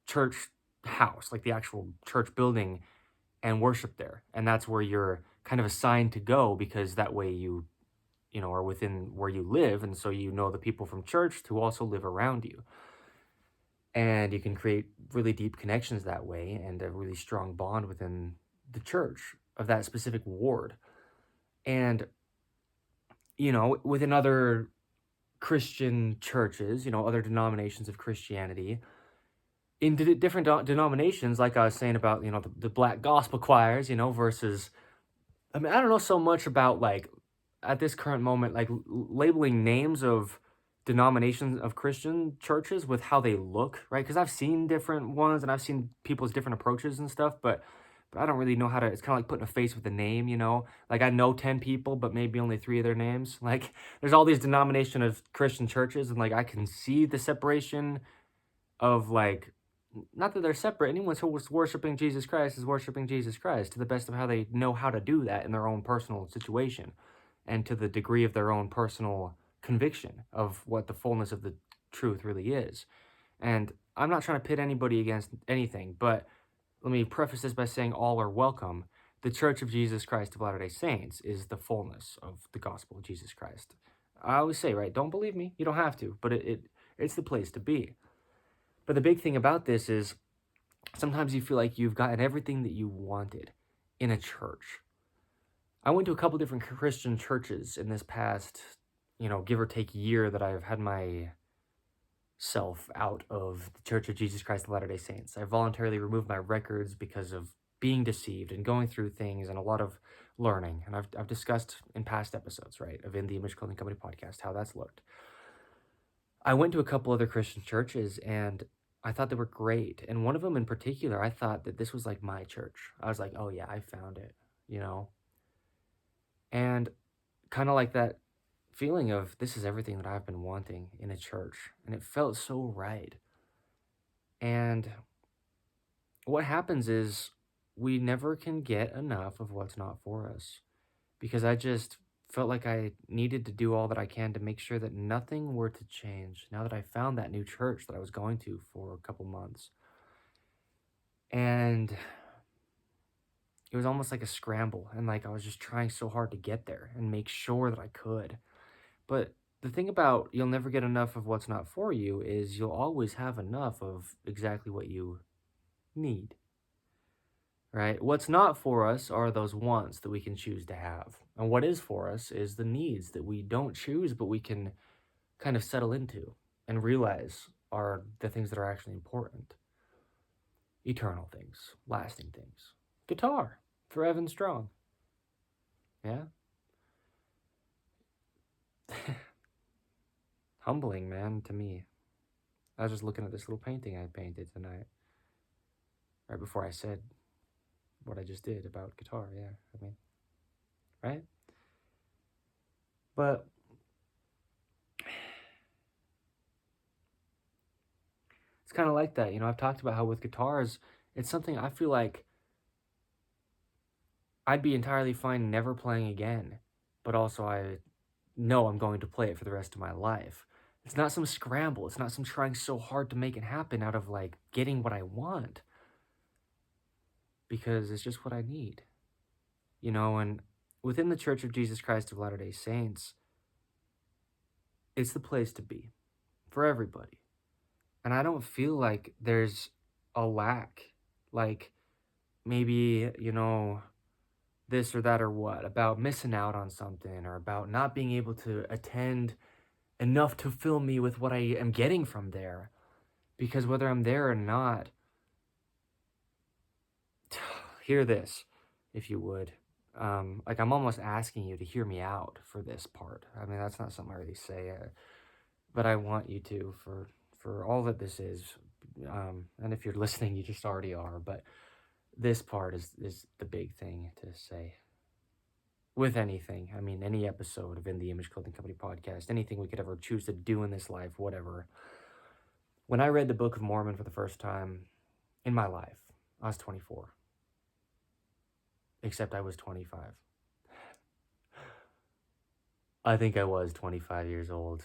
church house, like the actual church building, and worship there. And that's where you're kind of assigned to go, because that way you are within where you live, and so the people from church who also live around you. And you can create really deep connections that way and a really strong bond within the church of that specific ward. And, within other Christian churches, other denominations of Christianity, in different denominations, like I was saying about, the black gospel choirs, versus, I don't know so much about like, at this current moment, like labeling names of denominations of Christian churches with how they look, right? Because I've seen different ones and I've seen people's different approaches and stuff, but I don't really know how to. It's kind of like putting a face with a name, you know. Like I know 10 people, but maybe only 3 of their names. Like there's all these denomination of Christian churches, and like I can see the separation of like, not that they're separate. Anyone who's worshiping Jesus Christ is worshiping Jesus Christ to the best of how they know how to do that in their own personal situation, and to the degree of their own personal conviction of what the fullness of the truth really is. And I'm not trying to pit anybody against anything, but let me preface this by saying all are welcome. The Church of Jesus Christ of Latter-day Saints is the fullness of the gospel of Jesus Christ. I always say, right, don't believe me, you don't have to, but it's the place to be. But the big thing about this is sometimes you feel like you've gotten everything that you wanted in a church. I went to a couple different Christian churches in this past, give or take year that I've had my self out of the Church of Jesus Christ of Latter-day Saints. I voluntarily removed my records because of being deceived and going through things and a lot of learning. And I've discussed in past episodes, right, of In the Image Clothing Company podcast, how that's looked. I went to a couple other Christian churches and I thought they were great. And one of them in particular, I thought that this was like my church. I was like, oh yeah, I found it, And kind of like that feeling of this is everything that I've been wanting in a church. And it felt so right. And what happens is we never can get enough of what's not for us, because I just felt like I needed to do all that I can to make sure that nothing were to change now that I found that new church that I was going to for a couple months. And it was almost like a scramble, and like I was just trying so hard to get there and make sure that I could. But the thing about you'll never get enough of what's not for you is you'll always have enough of exactly what you need. Right? What's not for us are those wants that we can choose to have. And what is for us is the needs that we don't choose, but we can kind of settle into and realize are the things that are actually important. Eternal things, lasting things. Guitar, forever and strong. Yeah? Humbling, man, to me. I was just looking at this little painting I painted tonight, right before I said what I just did about guitar, yeah, right? But it's kind of like that, I've talked about how with guitars, it's something I feel like I'd be entirely fine never playing again, but also I know I'm going to play it for the rest of my life. It's not some scramble. It's not some trying so hard to make it happen out of like getting what I want, because it's just what I need, and within the Church of Jesus Christ of Latter-day Saints, it's the place to be for everybody. And I don't feel like there's a lack, like maybe, this or that or what, about missing out on something or about not being able to attend enough to fill me with what I am getting from there. Because whether I'm there or not, hear this, if you would. Like I'm almost asking you to hear me out for this part. I mean, that's not something I really say, but I want you to for all that this is. And if you're listening, you just already are. But this part is the big thing to say. With anything, I mean, any episode of In the Image Clothing Company podcast, anything we could ever choose to do in this life, whatever. When I read the Book of Mormon for the first time in my life, I was 24. Except I was 25. I think I was 25 years old.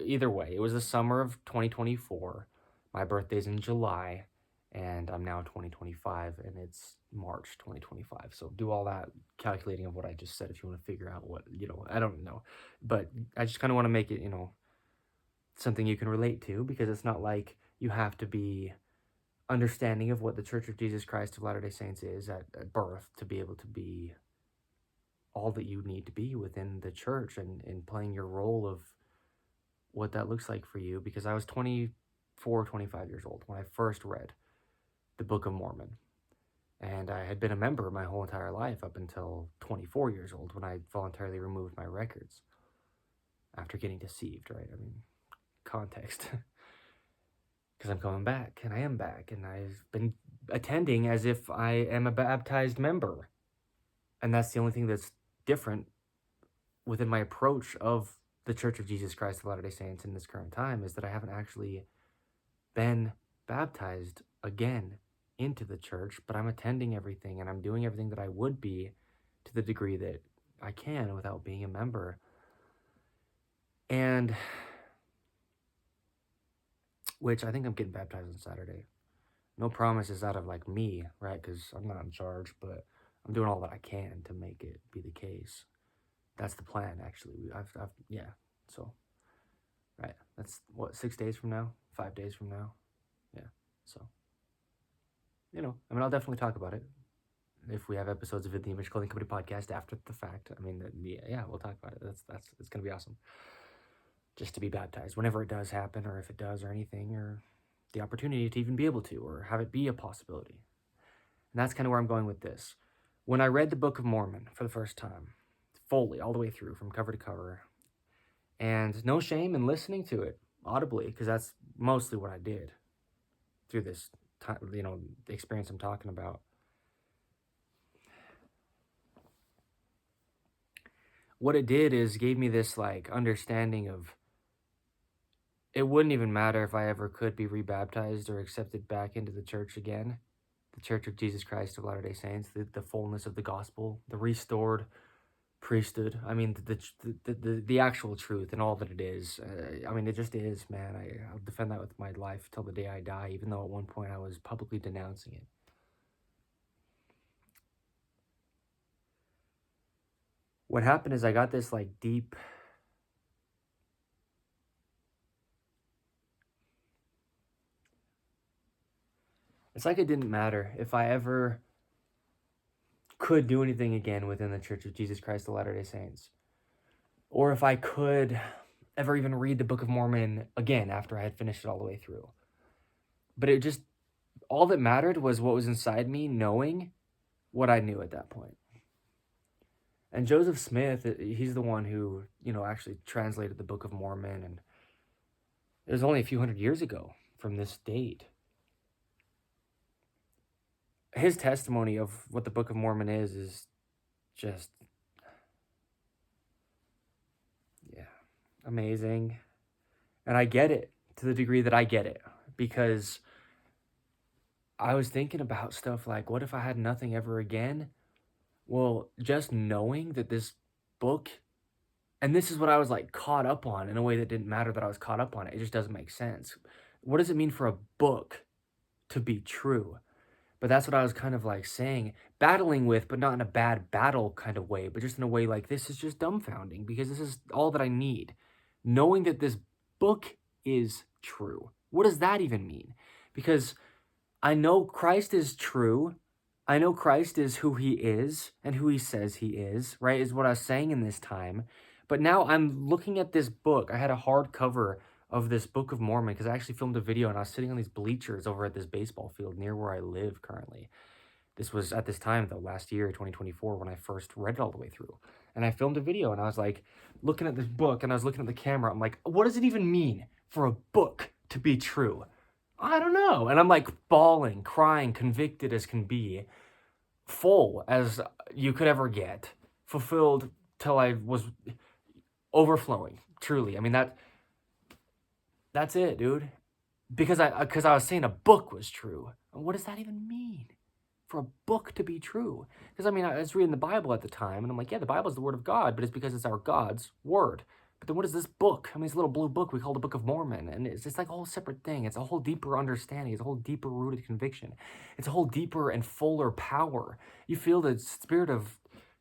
Either way, it was the summer of 2024. My birthday's in July, and I'm now 2025, and it's March 2025. So do all that calculating of what I just said if you want to figure out what, I don't know. But I just kind of want to make it, something you can relate to, because it's not like you have to be understanding of what the Church of Jesus Christ of Latter-day Saints is at birth to be able to be all that you need to be within the church and playing your role of what that looks like for you. Because I was 24, 25 years old when I first read the Book of Mormon. And I had been a member my whole entire life up until 24 years old when I voluntarily removed my records after getting deceived, right? I mean, context. Because I'm coming back, and I am back, and I've been attending as if I am a baptized member. And that's the only thing that's different within my approach of the Church of Jesus Christ of Latter-day Saints in this current time, is that I haven't actually been baptized again into the church, but I'm attending everything, and I'm doing everything that I would be to the degree that I can without being a member. And which I think I'm getting baptized on Saturday. No promises out of like me, right? Because I'm not in charge, but I'm doing all that I can to make it be the case. That's the plan, actually. Yeah. So, right. That's what, 6 days from now? 5 days from now? Yeah. So, I'll definitely talk about it. If we have episodes of the Image Clothing Company podcast after the fact, yeah, we'll talk about it. It's going to be awesome. Just to be baptized whenever it does happen, or if it does, or anything, or the opportunity to even be able to, or have it be a possibility. And that's kind of where I'm going with this. When I read the Book of Mormon for the first time, fully, all the way through, from cover to cover, and no shame in listening to it audibly, because that's mostly what I did through this time, the experience I'm talking about. What it did is gave me this like understanding of it wouldn't even matter if I ever could be rebaptized or accepted back into the church again, the Church of Jesus Christ of Latter-day Saints, the fullness of the gospel, the restored priesthood. I mean, the actual truth and all that it is. It just is, man. I'll defend that with my life till the day I die, even though at one point I was publicly denouncing it. What happened is I got this like deep... It's like it didn't matter if I ever could do anything again within the Church of Jesus Christ of Latter-day Saints, or if I could ever even read the Book of Mormon again after I had finished it all the way through. But it just, all that mattered was what was inside me, knowing what I knew at that point. And Joseph Smith, he's the one who, actually translated the Book of Mormon, and it was only a few hundred years ago from this date. His testimony of what the Book of Mormon is just, yeah, amazing. And I get it to the degree that I get it, because I was thinking about stuff like, what if I had nothing ever again? Well, just knowing that this book, and this is what I was like caught up on in a way that didn't matter that I was caught up on it. It just doesn't make sense. What does it mean for a book to be true? But that's what I was kind of like saying, battling with, but not in a bad battle kind of way, but just in a way like, this is just dumbfounding, because this is all that I need. Knowing that this book is true. What does that even mean? Because I know Christ is true. I know Christ is who he is and who he says he is, right, is what I was saying in this time. But now I'm looking at this book. I had a hardcover of this Book of Mormon because I actually filmed a video, and I was sitting on these bleachers over at this baseball field near where I live currently. This was at this time, though, last year, 2024, when I first read it all the way through. And I filmed a video, and I was like looking at this book, and I was looking at the camera. I'm like, what does it even mean for a book to be true? I don't know. And I'm like bawling, crying, convicted as can be, full as you could ever get, fulfilled till I was overflowing, truly. That's it, dude. Because I was saying a book was true. And what does that even mean? For a book to be true? Because I was reading the Bible at the time, and I'm like, yeah, the Bible is the word of God, but it's because it's our God's word. But then what is this book? This little blue book we call the Book of Mormon, and it's like a whole separate thing. It's a whole deeper understanding. It's a whole deeper rooted conviction. It's a whole deeper and fuller power. You feel the Spirit of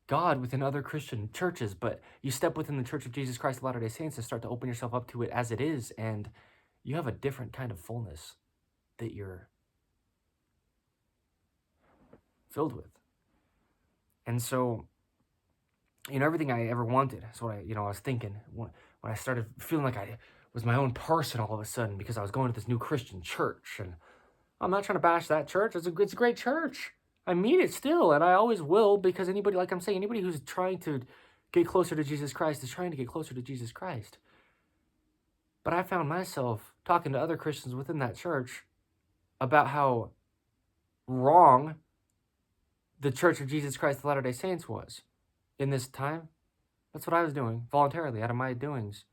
God within other Christian churches, but you step within the Church of Jesus Christ of Latter-day Saints and start to open yourself up to it as it is, and you have a different kind of fullness that you're filled with. And so, everything I ever wanted, that's what I was thinking when I started feeling like I was my own person all of a sudden, because I was going to this new Christian church. And I'm not trying to bash that church. It's a great church. I mean it still, and I always will, because anybody, like I'm saying, anybody who's trying to get closer to Jesus Christ is trying to get closer to Jesus Christ. But I found myself talking to other Christians within that church about how wrong the Church of Jesus Christ of Latter-day Saints was in this time. That's what I was doing, voluntarily, out of my doings.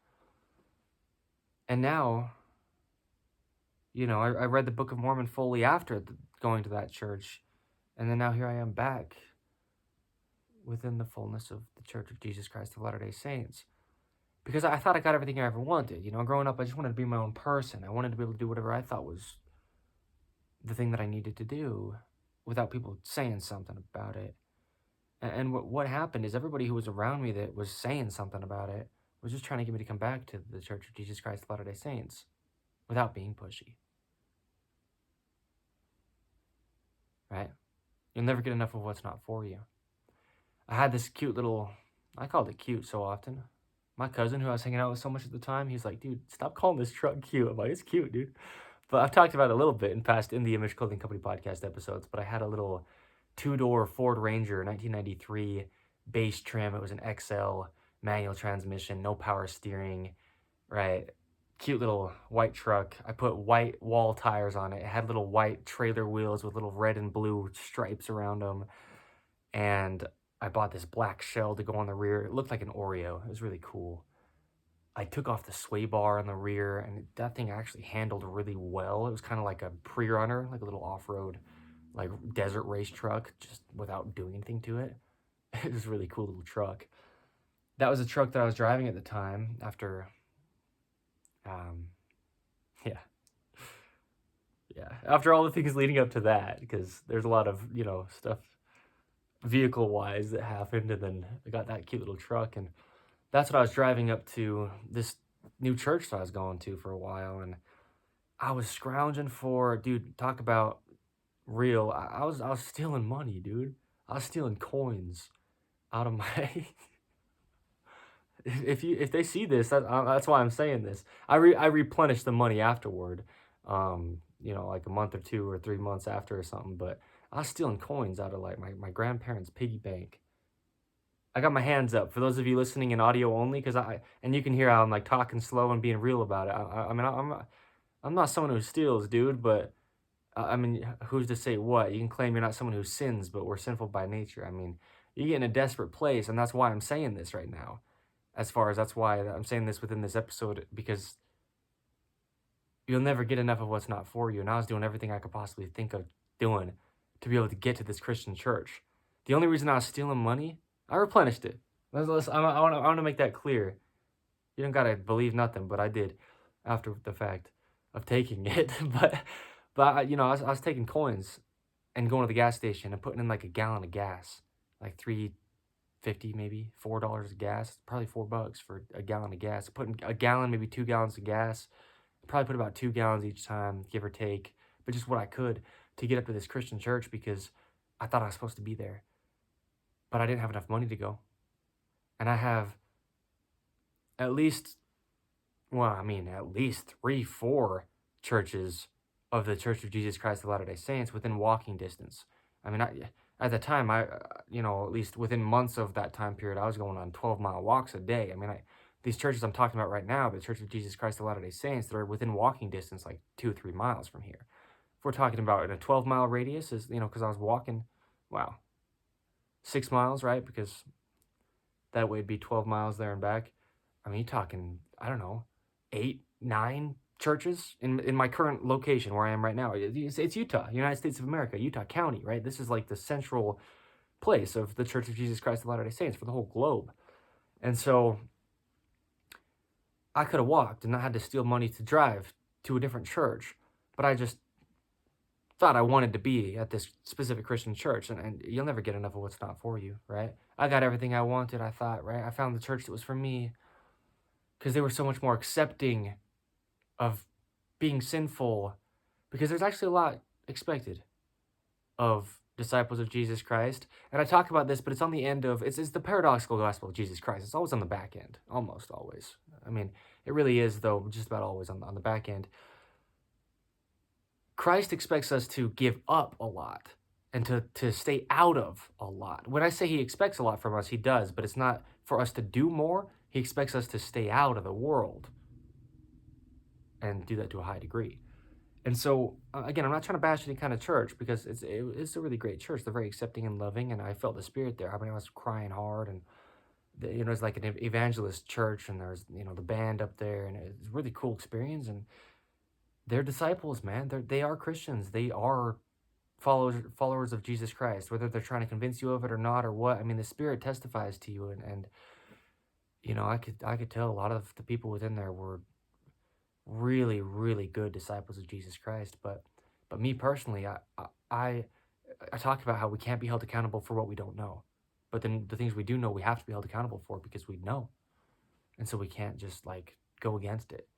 And now, I read the Book of Mormon fully after going to that church. And then now here I am back within the fullness of the Church of Jesus Christ of Latter-day Saints. Because I thought I got everything I ever wanted. Growing up, I just wanted to be my own person. I wanted to be able to do whatever I thought was the thing that I needed to do without people saying something about it. And what happened is everybody who was around me that was saying something about it was just trying to get me to come back to the Church of Jesus Christ of Latter-day Saints without being pushy. Right? You'll never get enough of what's not for you. I had this cute little, I called it cute so often. My cousin, who I was hanging out with so much at the time, he's like, dude, stop calling this truck cute. I'm like, it's cute, dude. But I've talked about it a little bit in past In the Image Clothing Company podcast episodes, but I had a little two-door Ford Ranger 1993 base trim. It was an XL manual transmission, no power steering, right? Cute little white truck. I put white wall tires on it. It had little white trailer wheels with little red and blue stripes around them. And I bought this black shell to go on the rear. It looked like an Oreo. It was really cool. I took off the sway bar on the rear, and that thing actually handled really well. It was kind of like a pre-runner, like a little off-road, like desert race truck, just without doing anything to it. It was a really cool little truck. That was a truck that I was driving at the time after, after all the things leading up to that, because there's a lot of, stuff vehicle-wise that happened, and then I got that cute little truck, and that's what I was driving up to this new church that I was going to for a while, and I was scrounging for, dude, talk about real. I was stealing money, dude. I was stealing coins out of my. If they see this, that's why I'm saying this. I replenish the money afterward, like a month or 2 or 3 months after or something. But I was stealing coins out of like my grandparents' piggy bank. I got my hands up for those of you listening in audio only, and you can hear how I'm like talking slow and being real about it. I'm not someone who steals, dude, but who's to say what? You can claim you're not someone who sins, but we're sinful by nature. You get in a desperate place, and that's why I'm saying this right now. That's why I'm saying this within this episode, because you'll never get enough of what's not for you. And I was doing everything I could possibly think of doing to be able to get to this Christian church. The only reason I was stealing money, I replenished it. I want to make that clear. You don't gotta believe nothing, but I did after the fact of taking it. but I was taking coins and going to the gas station and putting in like a gallon of gas, like $3.50 maybe, $4 of gas, probably $4 for a gallon of gas. Putting a gallon, maybe 2 gallons of gas. Probably put about 2 gallons each time, give or take, but just what I could to get up to this Christian church, because I thought I was supposed to be there, but I didn't have enough money to go. And I have at least 3, 4 churches of the Church of Jesus Christ of Latter-day Saints within walking distance. At the time, at least within months of that time period, I was going on 12-mile walks a day. These churches I'm talking about right now, the Church of Jesus Christ of Latter-day Saints, they're within walking distance, like 2 or 3 miles from here. If we're talking about in a 12-mile radius, because I was walking, 6 miles, right? Because that way it'd be 12 miles there and back. You're talking, 8, 9 churches in my current location where I am right now. It's Utah, United States of America, Utah County, right? This is like the central place of the Church of Jesus Christ of Latter-day Saints for the whole globe. And so I could have walked and not had to steal money to drive to a different church, but I just thought I wanted to be at this specific Christian church, and you'll never get enough of what's not for you, right? I got everything I wanted, I thought, right? I found the church that was for me because they were so much more accepting of being sinful, because there's actually a lot expected of disciples of Jesus Christ. And I talk about this, but it's on the end of, it's the paradoxical gospel of Jesus Christ. It's always on the back end, almost always. It really is, though, just about always on the back end. Christ expects us to give up a lot and to stay out of a lot. When I say he expects a lot from us, he does, but it's not for us to do more. He expects us to stay out of the world. and do that to a high degree. And so, again, I'm not trying to bash any kind of church, because it's a really great church. They're very accepting and loving, and I felt the spirit there. I mean, I was crying hard, and it's like an evangelist church, and there's the band up there, and it's a really cool experience. And they're disciples, man. They are Christians. They are followers of Jesus Christ, whether they're trying to convince you of it or not, or what. I mean, the Spirit testifies to you, and I could tell a lot of the people within there were really, really good disciples of Jesus Christ. But me personally, I I talked about how we can't be held accountable for what we don't know, but then the things we do know, we have to be held accountable for, because we know, and so we can't just like go against it.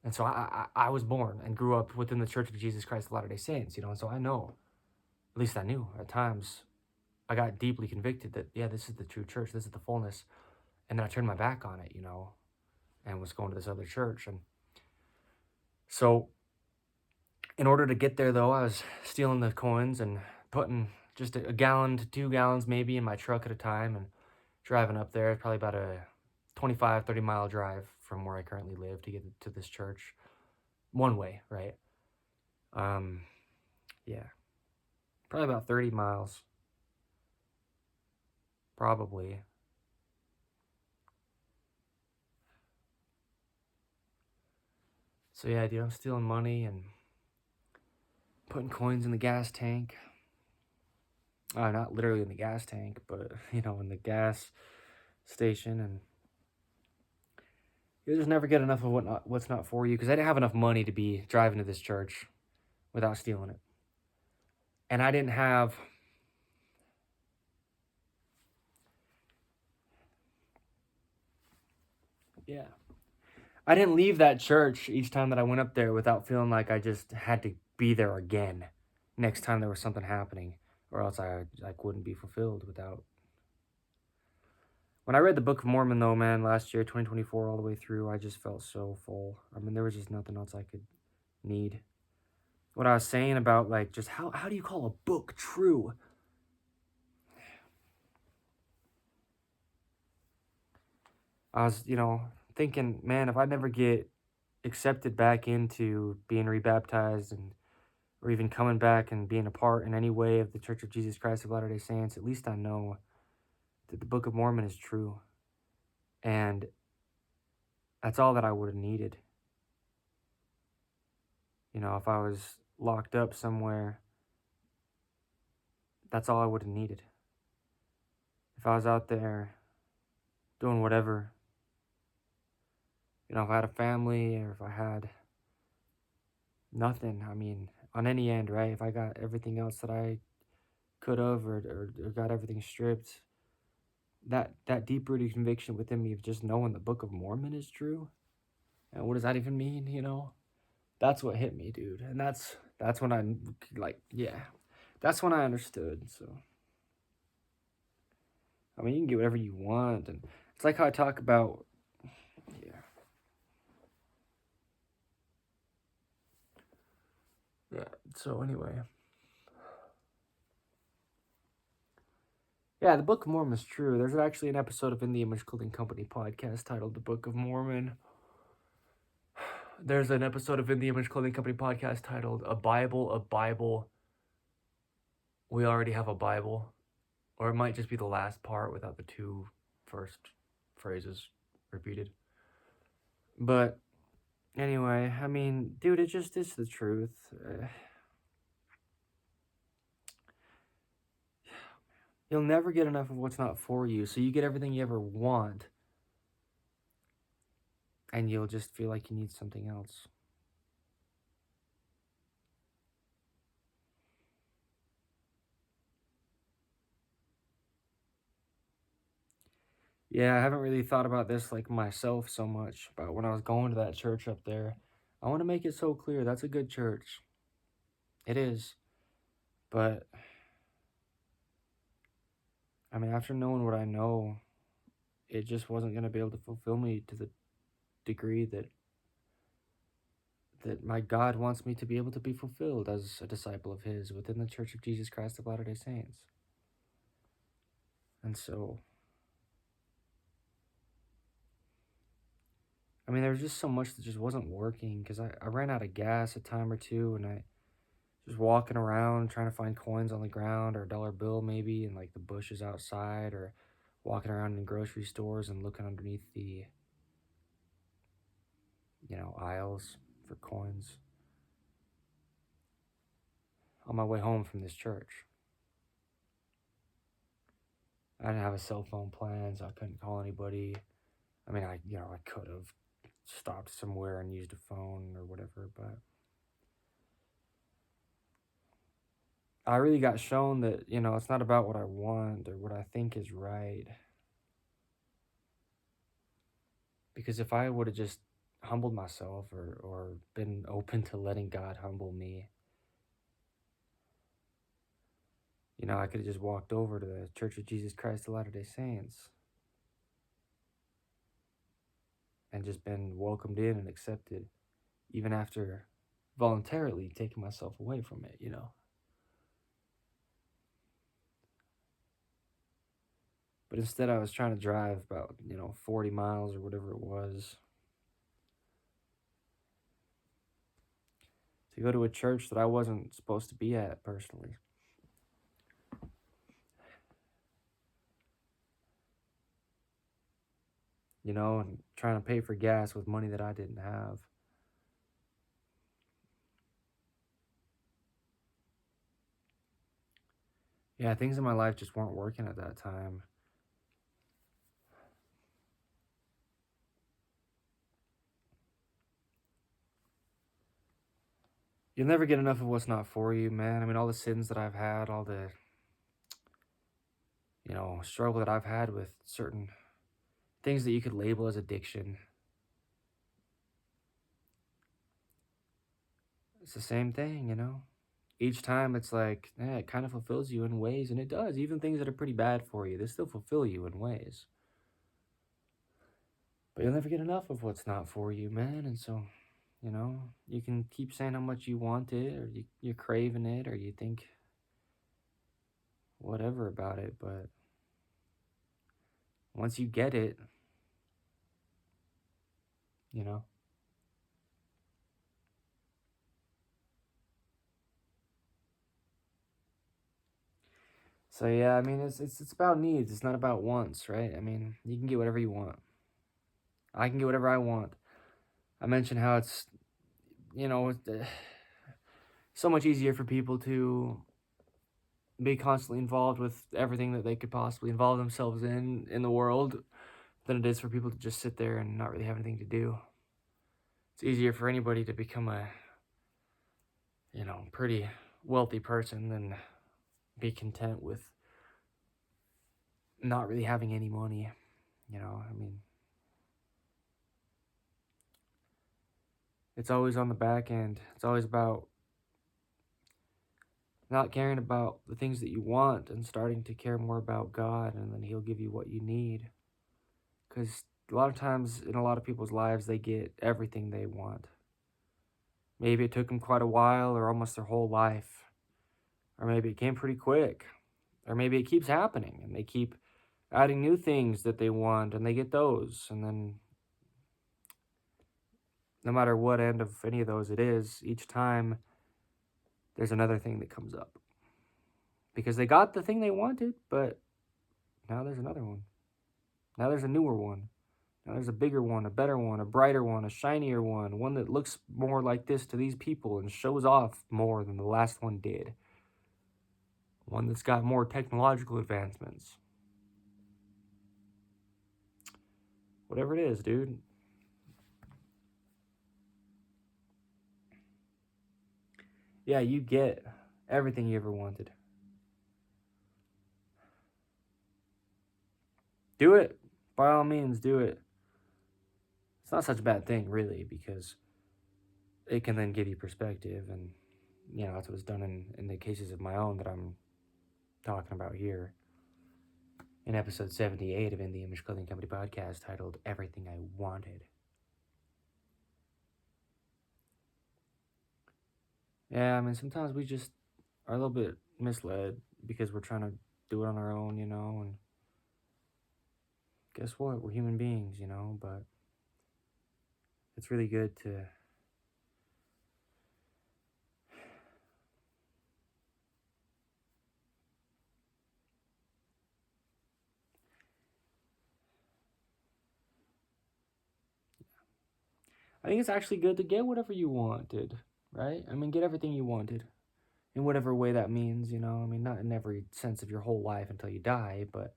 And so I was born and grew up within the Church of Jesus Christ of Latter-day Saints, and so I know, at least I knew at times, I got deeply convicted that, yeah, this is the true church, this is the fullness. And then I turned my back on it, and was going to this other church. And so in order to get there, though, I was stealing the coins and putting just a gallon to 2 gallons maybe in my truck at a time, and driving up there. Probably about a 25, 30-mile drive from where I currently live to get to this church. One way, right? Yeah. Probably about 30 miles. Probably. So yeah, dude, I'm stealing money and putting coins in the gas tank. Not literally in the gas tank, but, in the gas station. And you just never get enough of what's not for you, because I didn't have enough money to be driving to this church without stealing it. And I didn't have... Yeah. I didn't leave that church each time that I went up there without feeling like I just had to be there again next time there was something happening, or else I wouldn't be fulfilled without... When I read the Book of Mormon, though, man, last year, 2024, all the way through, I just felt so full. I mean, there was just nothing else I could need. What I was saying about, like, just how do you call a book true? I was, thinking, man, if I never get accepted back into being rebaptized, or even coming back and being a part in any way of the Church of Jesus Christ of Latter-day Saints, at least I know that the Book of Mormon is true. And that's all that I would have needed. If I was locked up somewhere, that's all I would have needed. If I was out there doing whatever, if I had a family, or if I had nothing, I mean, on any end, right? If I got everything else that I could have, or got everything stripped, that deep-rooted conviction within me of just knowing the Book of Mormon is true, and what does that even mean, That's what hit me, dude. And that's when I, that's when I understood. So, I mean, you can get whatever you want, and it's like how I talk about, yeah, so anyway. Yeah, the Book of Mormon is true. There's actually an episode of In the Image Clothing Company podcast titled The Book of Mormon. There's an episode of In the Image Clothing Company podcast titled A Bible. We already have a Bible. Or it might just be the last part without the 2 first phrases repeated. But anyway, I mean, dude, it's the truth. You'll never get enough of what's not for you, so you get everything you ever want, and you'll just feel like you need something else. Yeah, I haven't really thought about this like myself so much, but when I was going to that church up there, I want to make it so clear, that's a good church. It is. But I mean, after knowing what I know, it just wasn't going to be able to fulfill me to the degree that my God wants me to be able to be fulfilled as a disciple of His within the Church of Jesus Christ of Latter-day Saints. And so, I mean, there was just so much that just wasn't working because I ran out of gas a time or two, and I just walking around trying to find coins on the ground or a dollar bill maybe in like the bushes outside, or walking around in grocery stores and looking underneath the, aisles for coins on my way home from this church. I didn't have a cell phone plan, so I couldn't call anybody. I mean, I could have stopped somewhere and used a phone or whatever, but I really got shown that, it's not about what I want or what I think is right. Because if I would have just humbled myself or been open to letting God humble me, I could have just walked over to the Church of Jesus Christ of Latter-day Saints and just been welcomed in and accepted, even after voluntarily taking myself away from it. But instead I was trying to drive about, 40 miles or whatever it was to go to a church that I wasn't supposed to be at personally. And trying to pay for gas with money that I didn't have. Yeah, things in my life just weren't working at that time. You'll never get enough of what's not for you, man. I mean, all the sins that I've had, all the, struggle that I've had with certain things that you could label as addiction. It's the same thing. Each time it's like, it kind of fulfills you in ways, and it does. Even things that are pretty bad for you, they still fulfill you in ways. But you'll never get enough of what's not for you, man. And so, you can keep saying how much you want it, or you're craving it, or you think whatever about it, but once you get it, you know. So yeah, I mean, it's about needs. It's not about wants, right? I mean, you can get whatever you want. I can get whatever I want. I mentioned how it's, so much easier for people to be constantly involved with everything that they could possibly involve themselves in the world than it is for people to just sit there and not really have anything to do. It's easier for anybody to become a, pretty wealthy person than be content with not really having any money. I mean, it's always on the back end. It's always about not caring about the things that you want and starting to care more about God, and then He'll give you what you need. Because a lot of times in a lot of people's lives, they get everything they want. Maybe it took them quite a while or almost their whole life. Or maybe it came pretty quick. Or maybe it keeps happening and they keep adding new things that they want and they get those. And then no matter what end of any of those it is, each time there's another thing that comes up. Because they got the thing they wanted, but now there's another one. Now there's a newer one. Now there's a bigger one, a better one, a brighter one, a shinier one that looks more like this to these people and shows off more than the last one did. One that's got more technological advancements. Whatever it is, dude. Yeah, you get everything you ever wanted. Do it. By all means, do it. It's not such a bad thing, really, because it can then give you perspective, and, that's what's done in the cases of my own that I'm talking about here. In episode 78 of In the Image Clothing Company podcast, titled Everything I Wanted. Yeah, I mean, sometimes we just are a little bit misled because we're trying to do it on our own, and guess what? We're human beings, but it's really good to I think it's actually good to get whatever you wanted, right? I mean, get everything you wanted in whatever way that means, I mean, not in every sense of your whole life until you die, but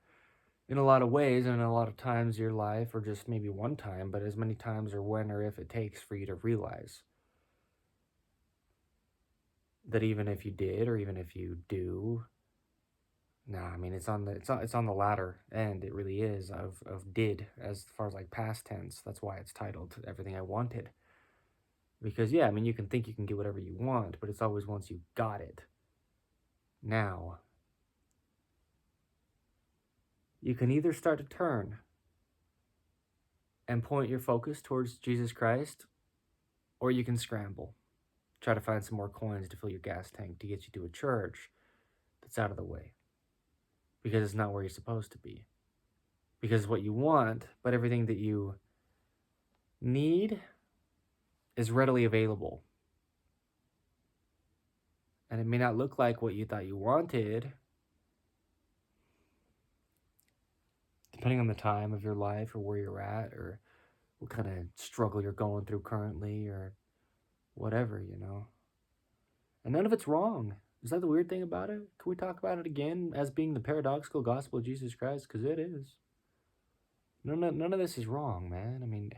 in a lot of ways and a lot of times your life, or just maybe one time, but as many times or when or if it takes for you to realize that even if you did or even if you do, I mean, it's on the latter end. It really is of did, as far as like past tense. That's why it's titled Everything I Wanted. Because I mean, you can think you can get whatever you want, but it's always once you got it. Now, you can either start to turn and point your focus towards Jesus Christ, or you can scramble. Try to find some more coins to fill your gas tank to get you to a church that's out of the way. Because it's not where you're supposed to be. Because it's what you want, but everything that you need is readily available. And it may not look like what you thought you wanted, depending on the time of your life or where you're at or what kind of struggle you're going through currently or whatever, And none of it's wrong. Is that the weird thing about it? Can we talk about it again as being the paradoxical gospel of Jesus Christ? Because it is. None of this is wrong, man. I mean,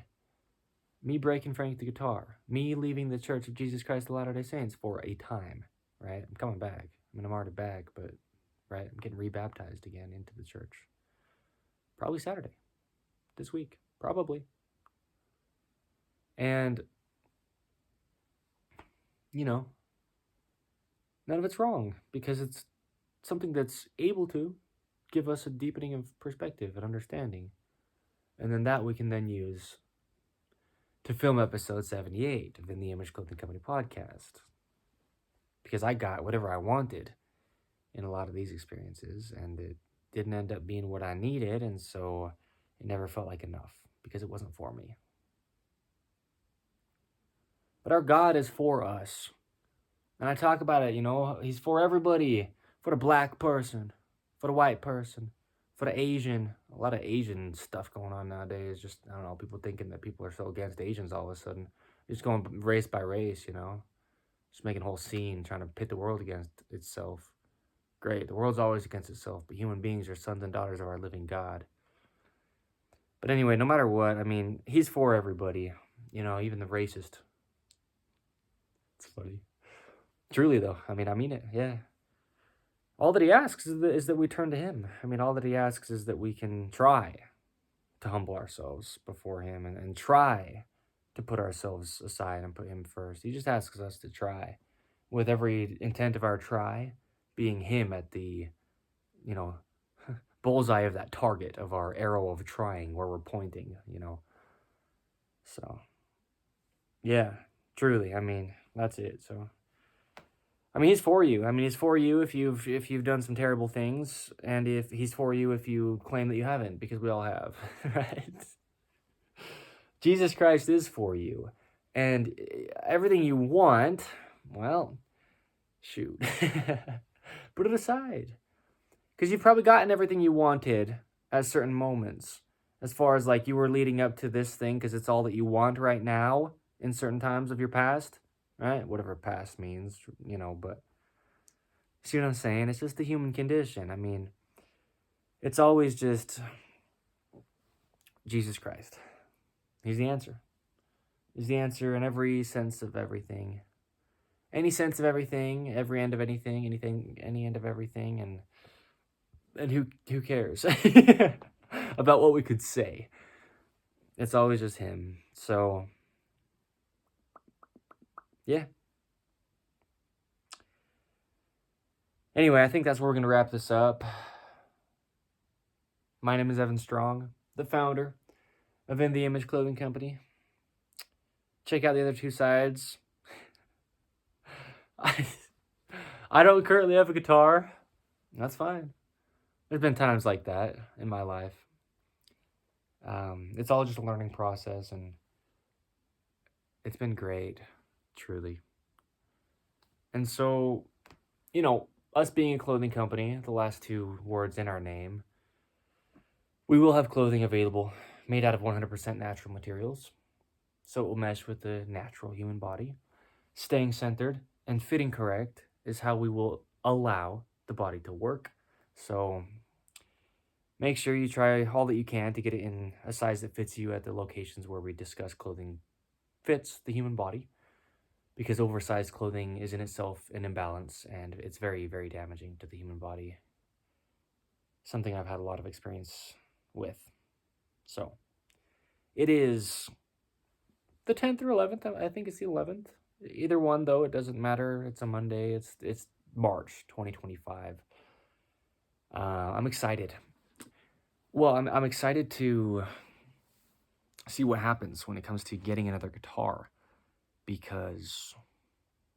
me breaking Frank the guitar, me leaving the Church of Jesus Christ of Latter-day Saints for a time, right? I'm coming back. I mean, I'm already back, but, right, I'm getting rebaptized again into the church. Probably Saturday. This week. Probably. And, none of it's wrong because it's something that's able to give us a deepening of perspective and understanding. And then that we can then use to film episode 78 of the Image Clothing Company podcast. Because I got whatever I wanted in a lot of these experiences, and it didn't end up being what I needed, and so it never felt like enough because it wasn't for me. But our God is for us. And I talk about it, he's for everybody. For the black person, for the white person, for the Asian. A lot of Asian stuff going on nowadays. Just, I don't know, people thinking that people are so against Asians all of a sudden. Just going race by race, Just making a whole scene, trying to pit the world against itself. Great, the world's always against itself, but human beings are sons and daughters of our living God. But anyway, no matter what, I mean, he's for everybody. Even the racist. It's funny. Truly, though. I mean it, yeah. All that he asks is that we turn to him. I mean, all that he asks is that we can try to humble ourselves before him and try to put ourselves aside and put him first. He just asks us to try, with every intent of our try being him at the, bullseye of that target of our arrow of trying where we're pointing, So, yeah, truly, I mean, that's it, so... I mean, he's for you. I mean, he's for you if you've done some terrible things, and if he's for you if you claim that you haven't, because we all have, right? Jesus Christ is for you, and everything you want, well, shoot, put it aside, because you've probably gotten everything you wanted at certain moments, as far as like you were leading up to this thing, because it's all that you want right now in certain times of your past. Right? Whatever past means, but see what I'm saying? It's just the human condition. I mean, it's always just Jesus Christ. He's the answer. He's the answer in every sense of everything. Any sense of everything, every end of anything, any end of everything, and who cares about what we could say? It's always just him. So, yeah. Anyway, I think that's where we're going to wrap this up. My name is Evan Strong, the founder of In the Image Clothing Company. Check out the other two sides. I don't currently have a guitar. That's fine. There's been times like that in my life. It's all just a learning process, and It's been great, truly. And so, you know, us being a clothing company, the last two words in our name, we will have clothing available made out of 100% natural materials. So it will mesh with the natural human body. Staying centered and fitting correct is how we will allow the body to work. So make sure you try all that you can to get it in a size that fits you at the locations where we discuss clothing fits the human body, because oversized clothing is in itself an imbalance and it's very, very damaging to the human body. Something I've had a lot of experience with. So it is the 10th or 11th. I think it's the 11th. Either one, though, it doesn't matter. It's a Monday. It's March 2025. I'm excited. Well, I'm excited to see what happens when it comes to getting another guitar, because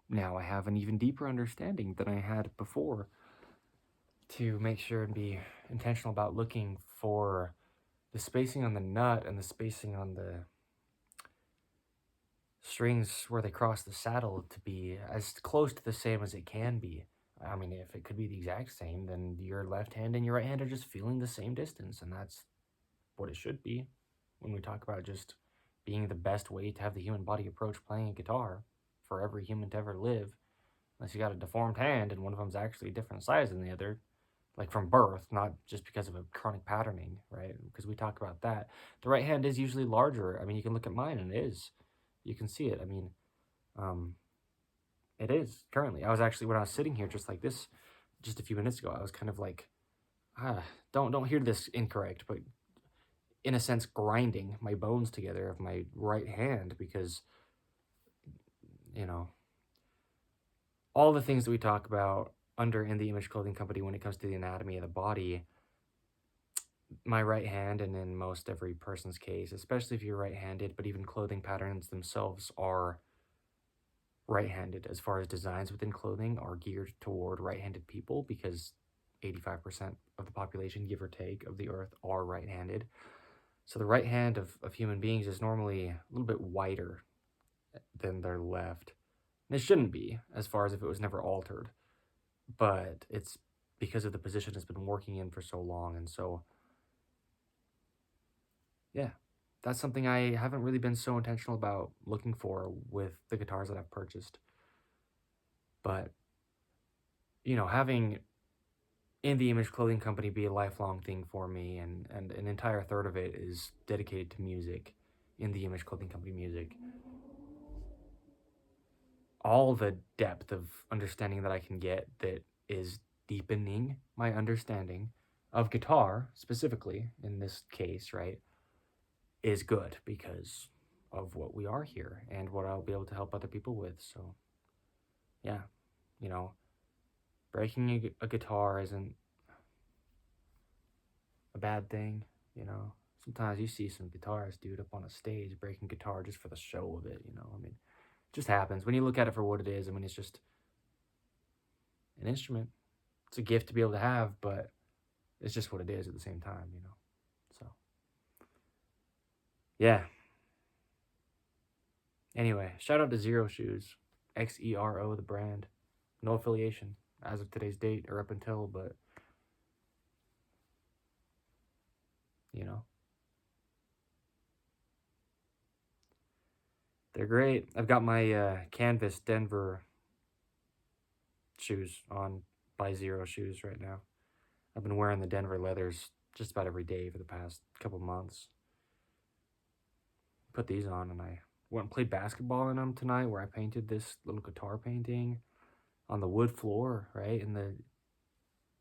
now I have an even deeper understanding than I had before, to make sure and be intentional about looking for the spacing on the nut and the spacing on the strings where they cross the saddle to be as close to the same as it can be. I mean, if it could be the exact same, then your left hand and your right hand are just feeling the same distance, and that's what it should be when we talk about just being the best way to have the human body approach playing a guitar for every human to ever live. Unless you got a deformed hand and one of them's actually a different size than the other, like from birth, not just because of a chronic patterning, right? Because we talk about that. The right hand is usually larger. I mean, you can look at mine and it is. You can see it. I mean, it is currently. I was actually, when I was sitting here just like this, just a few minutes ago, I was kind of like, don't hear this incorrect, but in a sense, grinding my bones together of my right hand, because, you know, all the things that we talk about under In the Image Clothing Company when it comes to the anatomy of the body, my right hand, and in most every person's case, especially if you're right-handed, but even clothing patterns themselves are right-handed. As far as designs within clothing are geared toward right-handed people, because 85% of the population, give or take, of the earth are right-handed. So the right hand of human beings is normally a little bit wider than their left. And it shouldn't be, as far as if it was never altered. But it's because of the position it's been working in for so long. And so, yeah, that's something I haven't really been so intentional about looking for with the guitars that I've purchased. But, you know, having In the Image Clothing Company be a lifelong thing for me, and an entire third of it is dedicated to music, In the Image Clothing Company music. All the depth of understanding that I can get that is deepening my understanding of guitar, specifically in this case, right, is good because of what we are here and what I'll be able to help other people with. So, yeah, you know, breaking a guitar isn't a bad thing, you know. Sometimes you see some guitarists, dude, up on a stage breaking guitar just for the show of it, you know. I mean, it just happens. When you look at it for what it is, I mean, it's just an instrument. It's a gift to be able to have, but it's just what it is at the same time, you know. So, yeah. Anyway, shout out to Zero Shoes, XERO, the brand. No affiliation as of today's date or up until, but, you know, they're great. I've got my Canvas Denver shoes on by Zero Shoes right now. I've been wearing the Denver leathers just about every day for the past couple months. Put these on, and I went and played basketball in them tonight, where I painted this little guitar painting on the wood floor, right, in the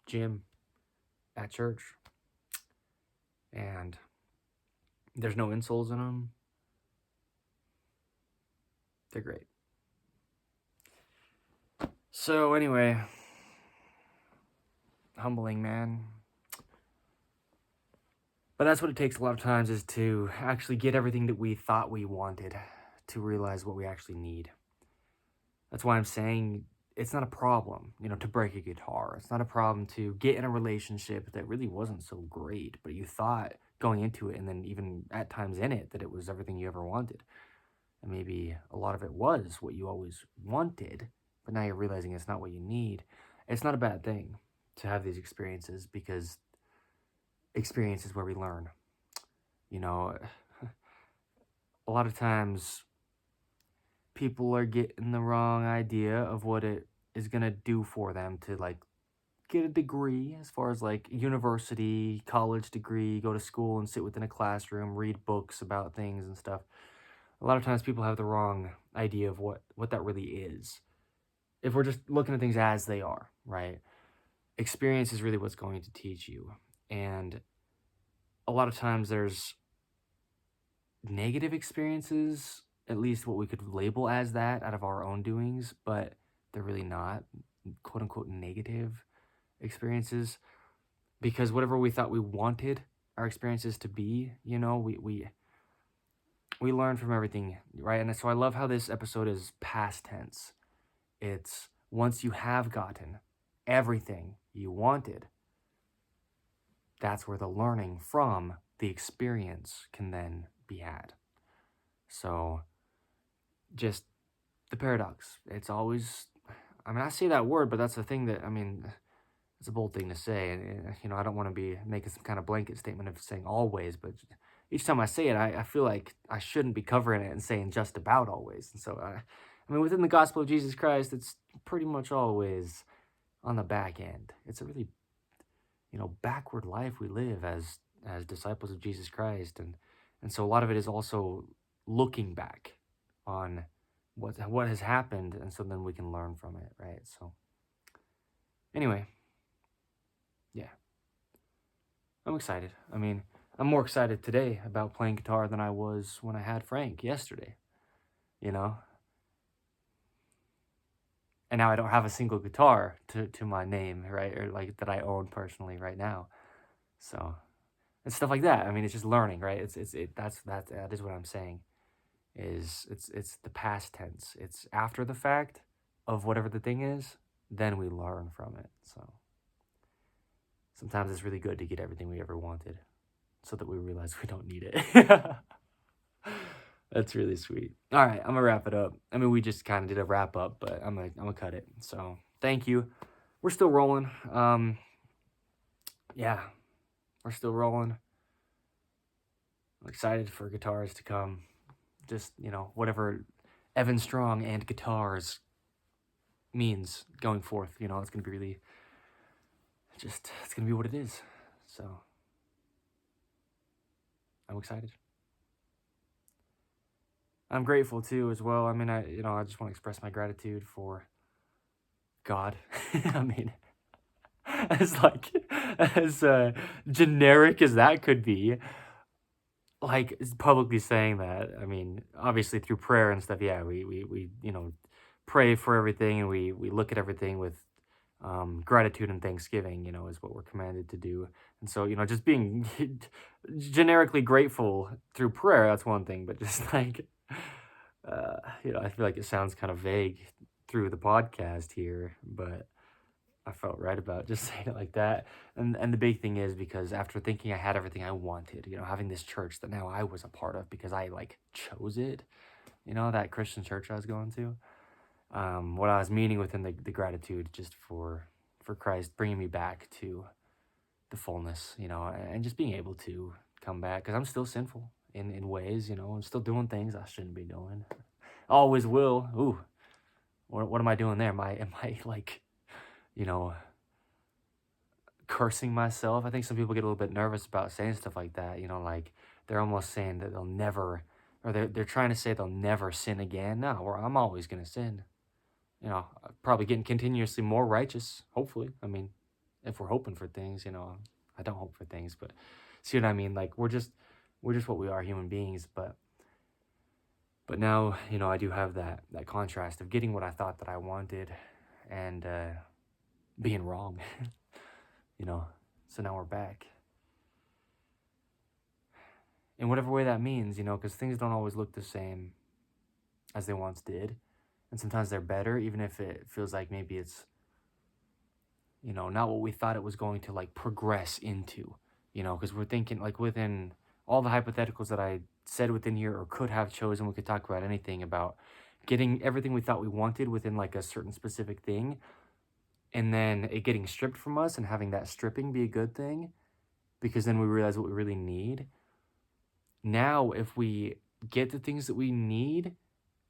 gym at church. And there's no insoles in them. They're great. So anyway, humbling, man. But that's what it takes a lot of times, is to actually get everything that we thought we wanted to realize what we actually need. That's why I'm saying it's not a problem, you know, to break a guitar. It's not a problem to get in a relationship that really wasn't so great, but you thought going into it, and then even at times in it, that it was everything you ever wanted. And maybe a lot of it was what you always wanted, but now you're realizing it's not what you need. It's not a bad thing to have these experiences, because experience is where we learn. You know, a lot of times people are getting the wrong idea of what it is going to do for them to like get a degree, as far as like university, college degree, go to school and sit within a classroom, read books about things and stuff. A lot of times people have the wrong idea of what that really is. If we're just looking at things as they are, right? Experience is really what's going to teach you. And a lot of times there's negative experiences, at least what we could label as that, out of our own doings, but they're really not quote unquote negative experiences, because whatever we thought we wanted our experiences to be, you know, we learn from everything, right? And so I love how this episode is past tense. It's once you have gotten everything you wanted, that's where the learning from the experience can then be had. So just the paradox. It's always, I mean, I say that word, but that's the thing that, I mean, it's a bold thing to say. And, you know, I don't want to be making some kind of blanket statement of saying always, but each time I say it, I feel like I shouldn't be covering it and saying just about always. And so, I mean, within the gospel of Jesus Christ, it's pretty much always on the back end. It's a really, you know, backward life we live as disciples of Jesus Christ. And so a lot of it is also looking back on what has happened, and so then we can learn from it, right? So anyway, yeah, I'm excited. I mean, I'm more excited today about playing guitar than I was when I had Frank yesterday, you know? And now I don't have a single guitar to my name, right? Or like that I own personally right now. So it's stuff like that. I mean, it's just learning, right? That is what I'm saying. Is it's the past tense. It's after the fact of whatever the thing is, then we learn from it. So sometimes it's really good to get everything we ever wanted, so that we realize we don't need it. That's really sweet. All right, I'm gonna wrap it up. I mean, we just kind of did a wrap up, but I'm gonna cut it. So thank you. We're still rolling. Yeah, we're still rolling. I'm excited for guitars to come. Just, you know, whatever Evan Strong and guitars means going forth, you know, it's gonna be really just, it's gonna be what it is. So I'm excited. I'm grateful too as well. I mean, I just want to express my gratitude for God. I mean, as like as generic as that could be, like publicly saying that. I mean, obviously through prayer and stuff. Yeah, we you know, pray for everything, and we look at everything with gratitude and thanksgiving, you know, is what we're commanded to do. And so, you know, just being generically grateful through prayer, that's one thing, but just like, you know, I feel like it sounds kind of vague through the podcast here, but I felt right about just saying it like that. And the big thing is because after thinking I had everything I wanted, you know, having this church that now I was a part of because I like chose it, you know, that Christian church I was going to, what I was meaning within the gratitude just for Christ bringing me back to the fullness, you know, and just being able to come back, because I'm still sinful in ways, you know, I'm still doing things I shouldn't be doing. Always will. Ooh, what am I doing there? Am I like, you know, cursing myself? I think some people get a little bit nervous about saying stuff like that, you know, like they're almost saying that they'll never, or they're trying to say they'll never sin again. No, or I'm always going to sin. You know, probably getting continuously more righteous, hopefully. I mean, if we're hoping for things, you know, I don't hope for things, but see what I mean? Like, we're just what we are, human beings, but now, you know, I do have that contrast of getting what I thought that I wanted and being wrong, you know, so now we're back. In whatever way that means, you know, because things don't always look the same as they once did. And sometimes they're better, even if it feels like maybe it's, you know, not what we thought it was going to like progress into, you know, because we're thinking like within all the hypotheticals that I said within here or could have chosen. We could talk about anything about getting everything we thought we wanted within like a certain specific thing, and then it getting stripped from us and having that stripping be a good thing because then we realize what we really need. Now, if we get the things that we need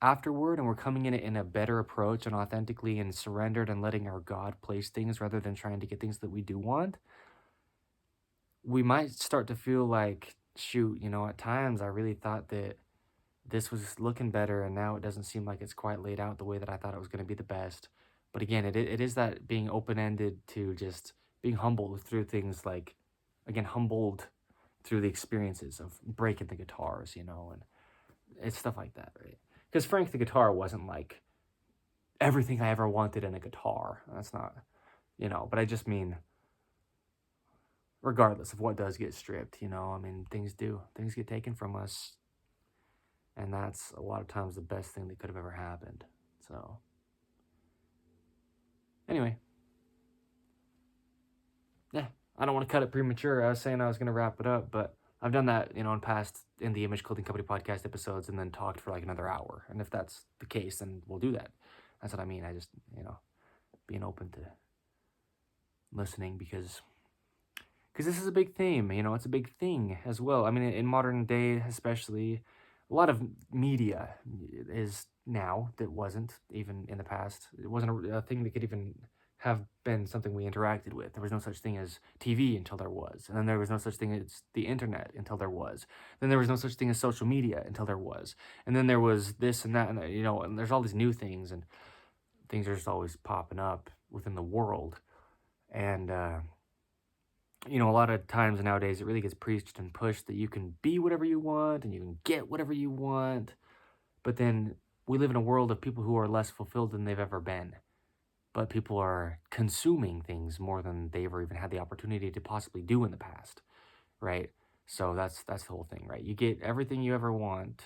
afterward and we're coming in it in a better approach and authentically and surrendered and letting our God place things rather than trying to get things that we do want, we might start to feel like, shoot, at times I really thought that this was looking better and now it doesn't seem like it's quite laid out the way that I thought it was going to be the best. But again, it is that being open-ended to just being humbled through things like, again, humbled through the experiences of breaking the guitars, and it's stuff like that, right? Because Frank the guitar wasn't like everything I ever wanted in a guitar. That's not, but I just mean, regardless of what does get stripped, things get taken from us. And that's a lot of times the best thing that could have ever happened. So, anyway. Yeah, I don't want to cut it premature. I was saying I was going to wrap it up, but I've done that, in past In the Image Clothing Company podcast episodes and then talked for like another hour. And if that's the case, then we'll do that. That's what I mean. I just, being open to listening because this is a big theme, it's a big thing as well. I mean, in modern day, especially, a lot of media is now that wasn't even in the past. It wasn't a thing that could even have been something we interacted with. There was no such thing as TV until there was. And then there was no such thing as the internet until there was. Then there was no such thing as social media until there was. And then there was this and that, and and there's all these new things, and things are just always popping up within the world. And, a lot of times nowadays it really gets preached and pushed that you can be whatever you want and you can get whatever you want. But then we live in a world of people who are less fulfilled than they've ever been. But people are consuming things more than they ever even had the opportunity to possibly do in the past, right? So that's the whole thing, right? You get everything you ever want,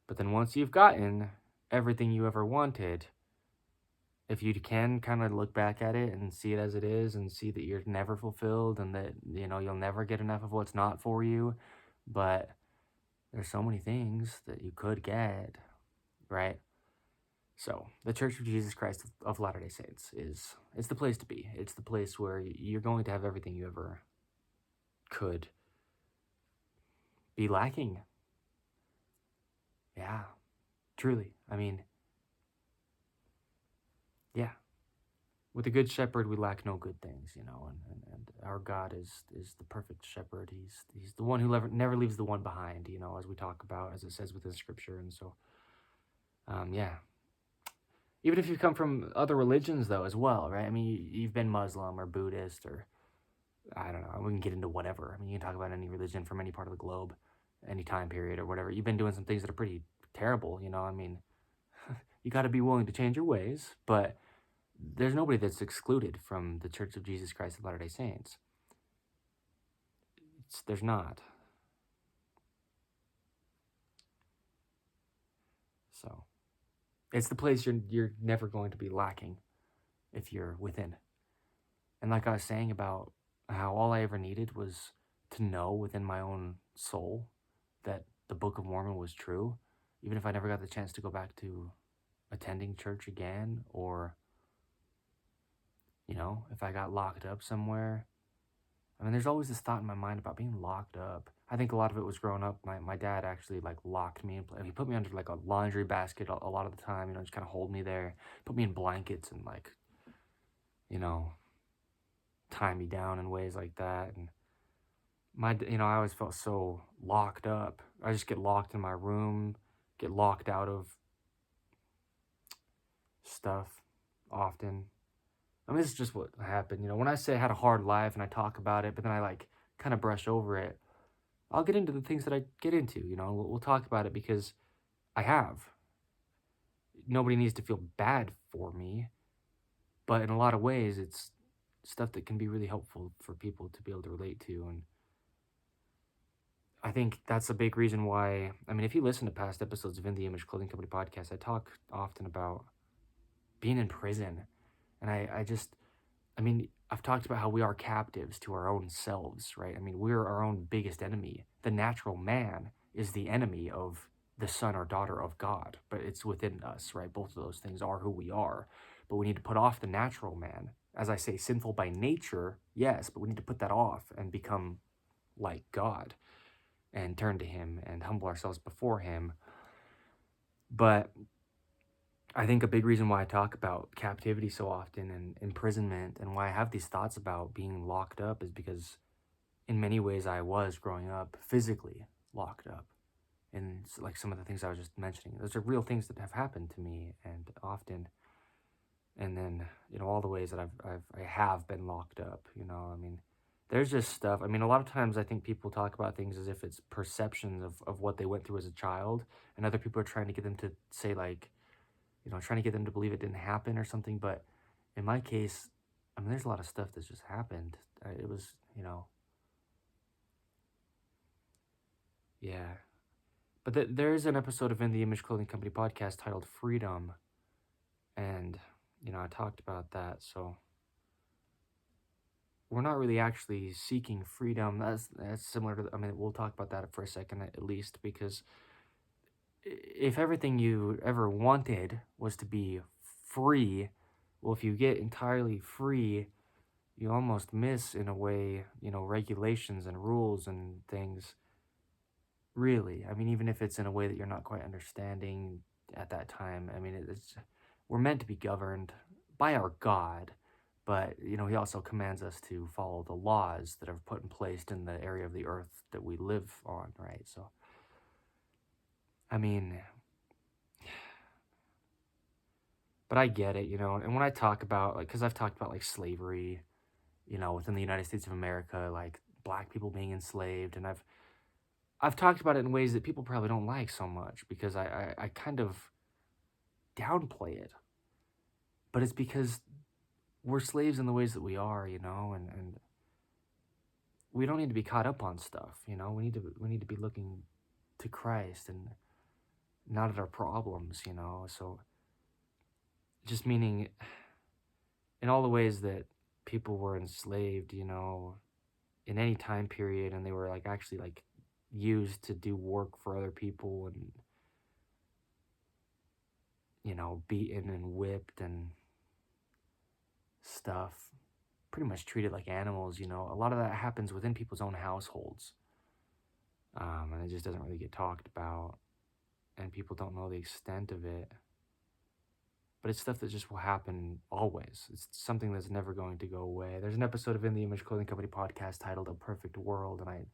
but then once you've gotten everything you ever wanted, if you can kind of look back at it and see it as it is and see that you're never fulfilled and that, you'll never get enough of what's not for you, but there's so many things that you could get, right? So the Church of Jesus Christ of Latter-day Saints it's the place to be. It's the place where you're going to have everything you ever could be lacking. Yeah, truly. I mean, yeah. With the Good Shepherd, we lack no good things, and our God is the perfect shepherd. He's the one who never leaves the one behind, as we talk about, as it says within Scripture. And so, yeah. Even if you come from other religions, though, as well, right? I mean, you've been Muslim or Buddhist or, I don't know, we can get into whatever. I mean, you can talk about any religion from any part of the globe, any time period or whatever. You've been doing some things that are pretty terrible, I mean, you got to be willing to change your ways, but there's nobody that's excluded from the Church of Jesus Christ of Latter-day Saints. There's not. So, it's the place you're never going to be lacking if you're within. And like I was saying about how all I ever needed was to know within my own soul that the Book of Mormon was true, even if I never got the chance to go back to attending church again, or, if I got locked up somewhere. I mean, there's always this thought in my mind about being locked up. I think a lot of it was growing up. My dad actually, locked me in. He put me under, a laundry basket a lot of the time, just kind of hold me there. Put me in blankets and, tie me down in ways like that. And I always felt so locked up. I just get locked in my room, get locked out of stuff often. I mean, this is just what happened. When I say I had a hard life and I talk about it, but then I kind of brush over it, I'll get into the things that I get into. We'll talk about it because I have. Nobody needs to feel bad for me, but in a lot of ways, it's stuff that can be really helpful for people to be able to relate to. And I think that's a big reason why, I mean, if you listen to past episodes of In the Image Clothing Company podcast, I talk often about being in prison. And I've talked about how we are captives to our own selves, right? I mean, we're our own biggest enemy the natural man is the enemy of the son or daughter of God, but it's within us, right? Both of those things are who we are, but we need to put off the natural man. As I say, sinful by nature, yes, but we need to put that off and become like God and turn to him and humble ourselves before him. But I think a big reason why I talk about captivity so often and imprisonment and why I have these thoughts about being locked up is because in many ways I was growing up physically locked up. And like some of the things I was just mentioning, those are real things that have happened to me and often. And then, all the ways that I have been locked up, I mean, there's just stuff. I mean, a lot of times I think people talk about things as if it's perceptions of what they went through as a child. And other people are trying to get them to say like, trying to get them to believe it didn't happen or something. But in my case, I mean, there's a lot of stuff that's just happened. It was, yeah. But there is an episode of In the Image Clothing Company podcast titled Freedom. And, I talked about that. So we're not really actually seeking freedom. That's similar to, I mean, we'll talk about that for a second at least, because if everything you ever wanted was to be free, well, if you get entirely free, you almost miss, in a way, regulations and rules and things. Really, I mean, even if it's in a way that you're not quite understanding at that time, I mean, we're meant to be governed by our God, but, he also commands us to follow the laws that are put in place in the area of the earth that we live on, right? So, I mean, but I get it, and when I talk about, like, because I've talked about, like, slavery, within the United States of America, like, black people being enslaved, and I've talked about it in ways that people probably don't like so much because I kind of downplay it. But it's because we're slaves in the ways that we are, and we don't need to be caught up on stuff, we need to be looking to Christ and not at our problems, So just meaning in all the ways that people were enslaved, in any time period, and they were like actually like used to do work for other people and beaten and whipped and stuff, pretty much treated like animals. A lot of that happens within people's own households, and it just doesn't really get talked about, and people don't know the extent of it. But it's stuff that just will happen always. It's something that's never going to go away. There's an episode of In the Image Clothing Company podcast titled A Perfect World, and I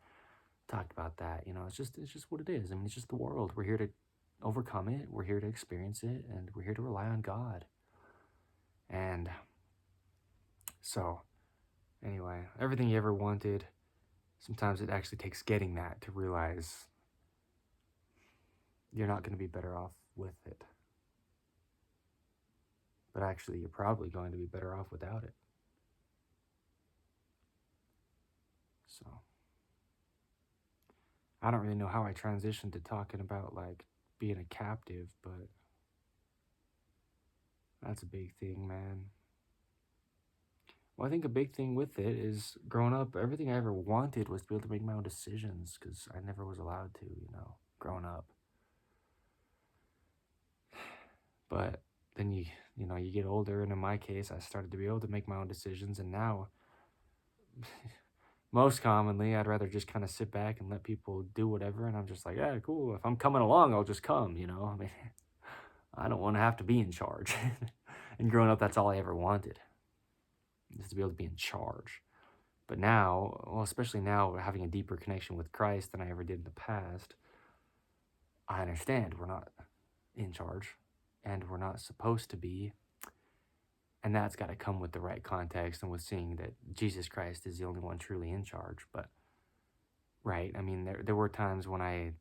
talked about that. It's just what it is. I mean, it's just the world. We're here to overcome it. We're here to experience it, and we're here to rely on God. And so, anyway, everything you ever wanted, sometimes it actually takes getting that to realize you're not going to be better off with it. But actually, you're probably going to be better off without it. So, I don't really know how I transitioned to talking about, like, being a captive, but that's a big thing, man. Well, I think a big thing with it is growing up, everything I ever wanted was to be able to make my own decisions because I never was allowed to, growing up. But then you get older, and in my case, I started to be able to make my own decisions, and now, most commonly, I'd rather just kind of sit back and let people do whatever, and I'm just like, yeah, cool, if I'm coming along, I'll just come, I mean, I don't want to have to be in charge. And growing up, that's all I ever wanted, is to be able to be in charge. But now, well, especially now, having a deeper connection with Christ than I ever did in the past, I understand we're not in charge, and we're not supposed to be. And that's got to come with the right context and with seeing that Jesus Christ is the only one truly in charge. But, right, I mean, there were times when I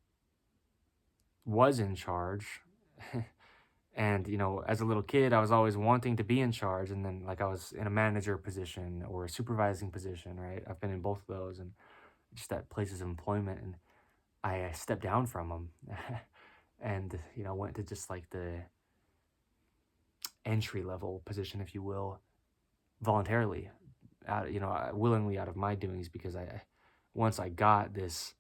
was in charge. And, as a little kid, I was always wanting to be in charge. And then, like, I was in a manager position or a supervising position, right? I've been in both of those and just at places of employment. And I stepped down from them and, went to just like the entry level position, if you will, voluntarily, willingly out of my doings, because once I got this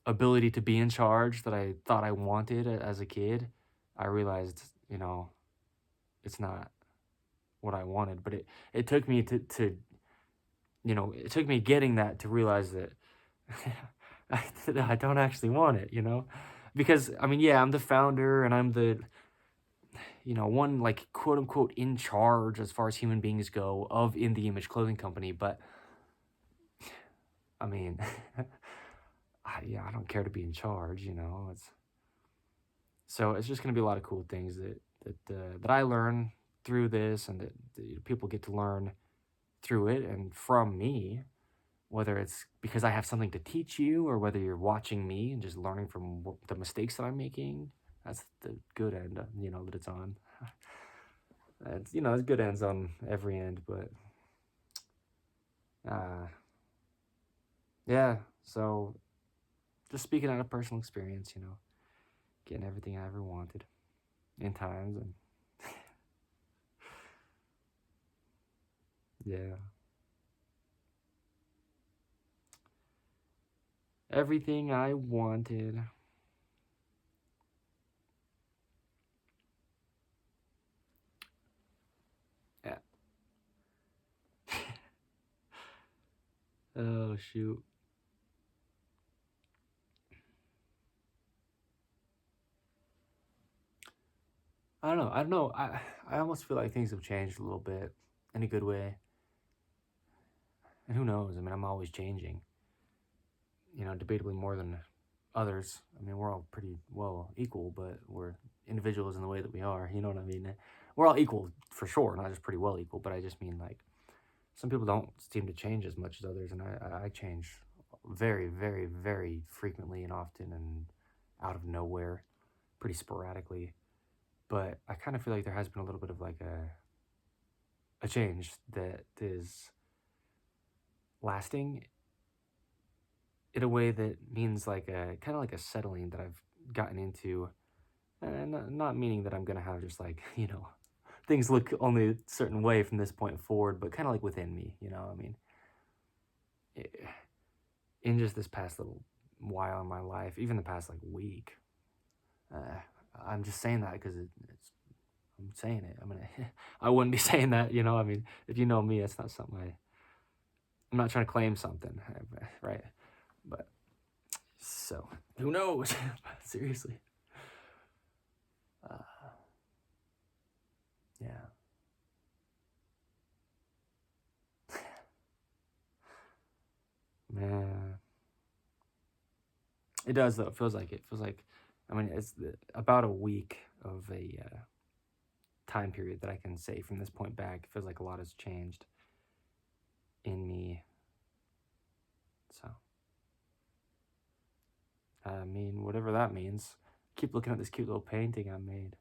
ability to be in charge that I thought I wanted as a kid, I realized, it's not what I wanted. But it took me it took me getting that to realize that I don't actually want it, because I mean, yeah, I'm the founder and I'm the, one like quote unquote in charge as far as human beings go of In the Image Clothing Company. But I mean, I don't care to be in charge, so it's just gonna be a lot of cool things that I learn through this, and that people get to learn through it and from me, whether it's because I have something to teach you or whether you're watching me and just learning from the mistakes that I'm making. That's the good end, that it's on. There's good ends on every end, but yeah. So just speaking out of personal experience, getting everything I ever wanted in times, and yeah, everything I wanted. Yeah. Oh shoot. I don't know. I almost feel like things have changed a little bit in a good way. And who knows? I mean, I'm always changing. Debatably more than others. I mean, we're all pretty well equal, but we're individuals in the way that we are. You know what I mean? We're all equal for sure, not just pretty well equal, but I just mean like some people don't seem to change as much as others, and I change very, very, very frequently and often and out of nowhere, pretty sporadically. But I kind of feel like there has been a little bit of like a change that is lasting in a way that means like a kind of like a settling that I've gotten into. Not meaning that I'm gonna have just like things look only a certain way from this point forward, but kind of like within me. I mean, in just this past little while in my life, even the past like week, I'm just saying that because I'm saying it. I wouldn't be saying that. I mean, if you know me, it's not something I'm not trying to claim something, right? But so who knows? Seriously, uh, yeah. Man, it does though. It feels like I mean, it's about a week of a time period that I can say from this point back. It feels like a lot has changed in me. So, I mean, whatever that means. Keep looking at this cute little painting I made.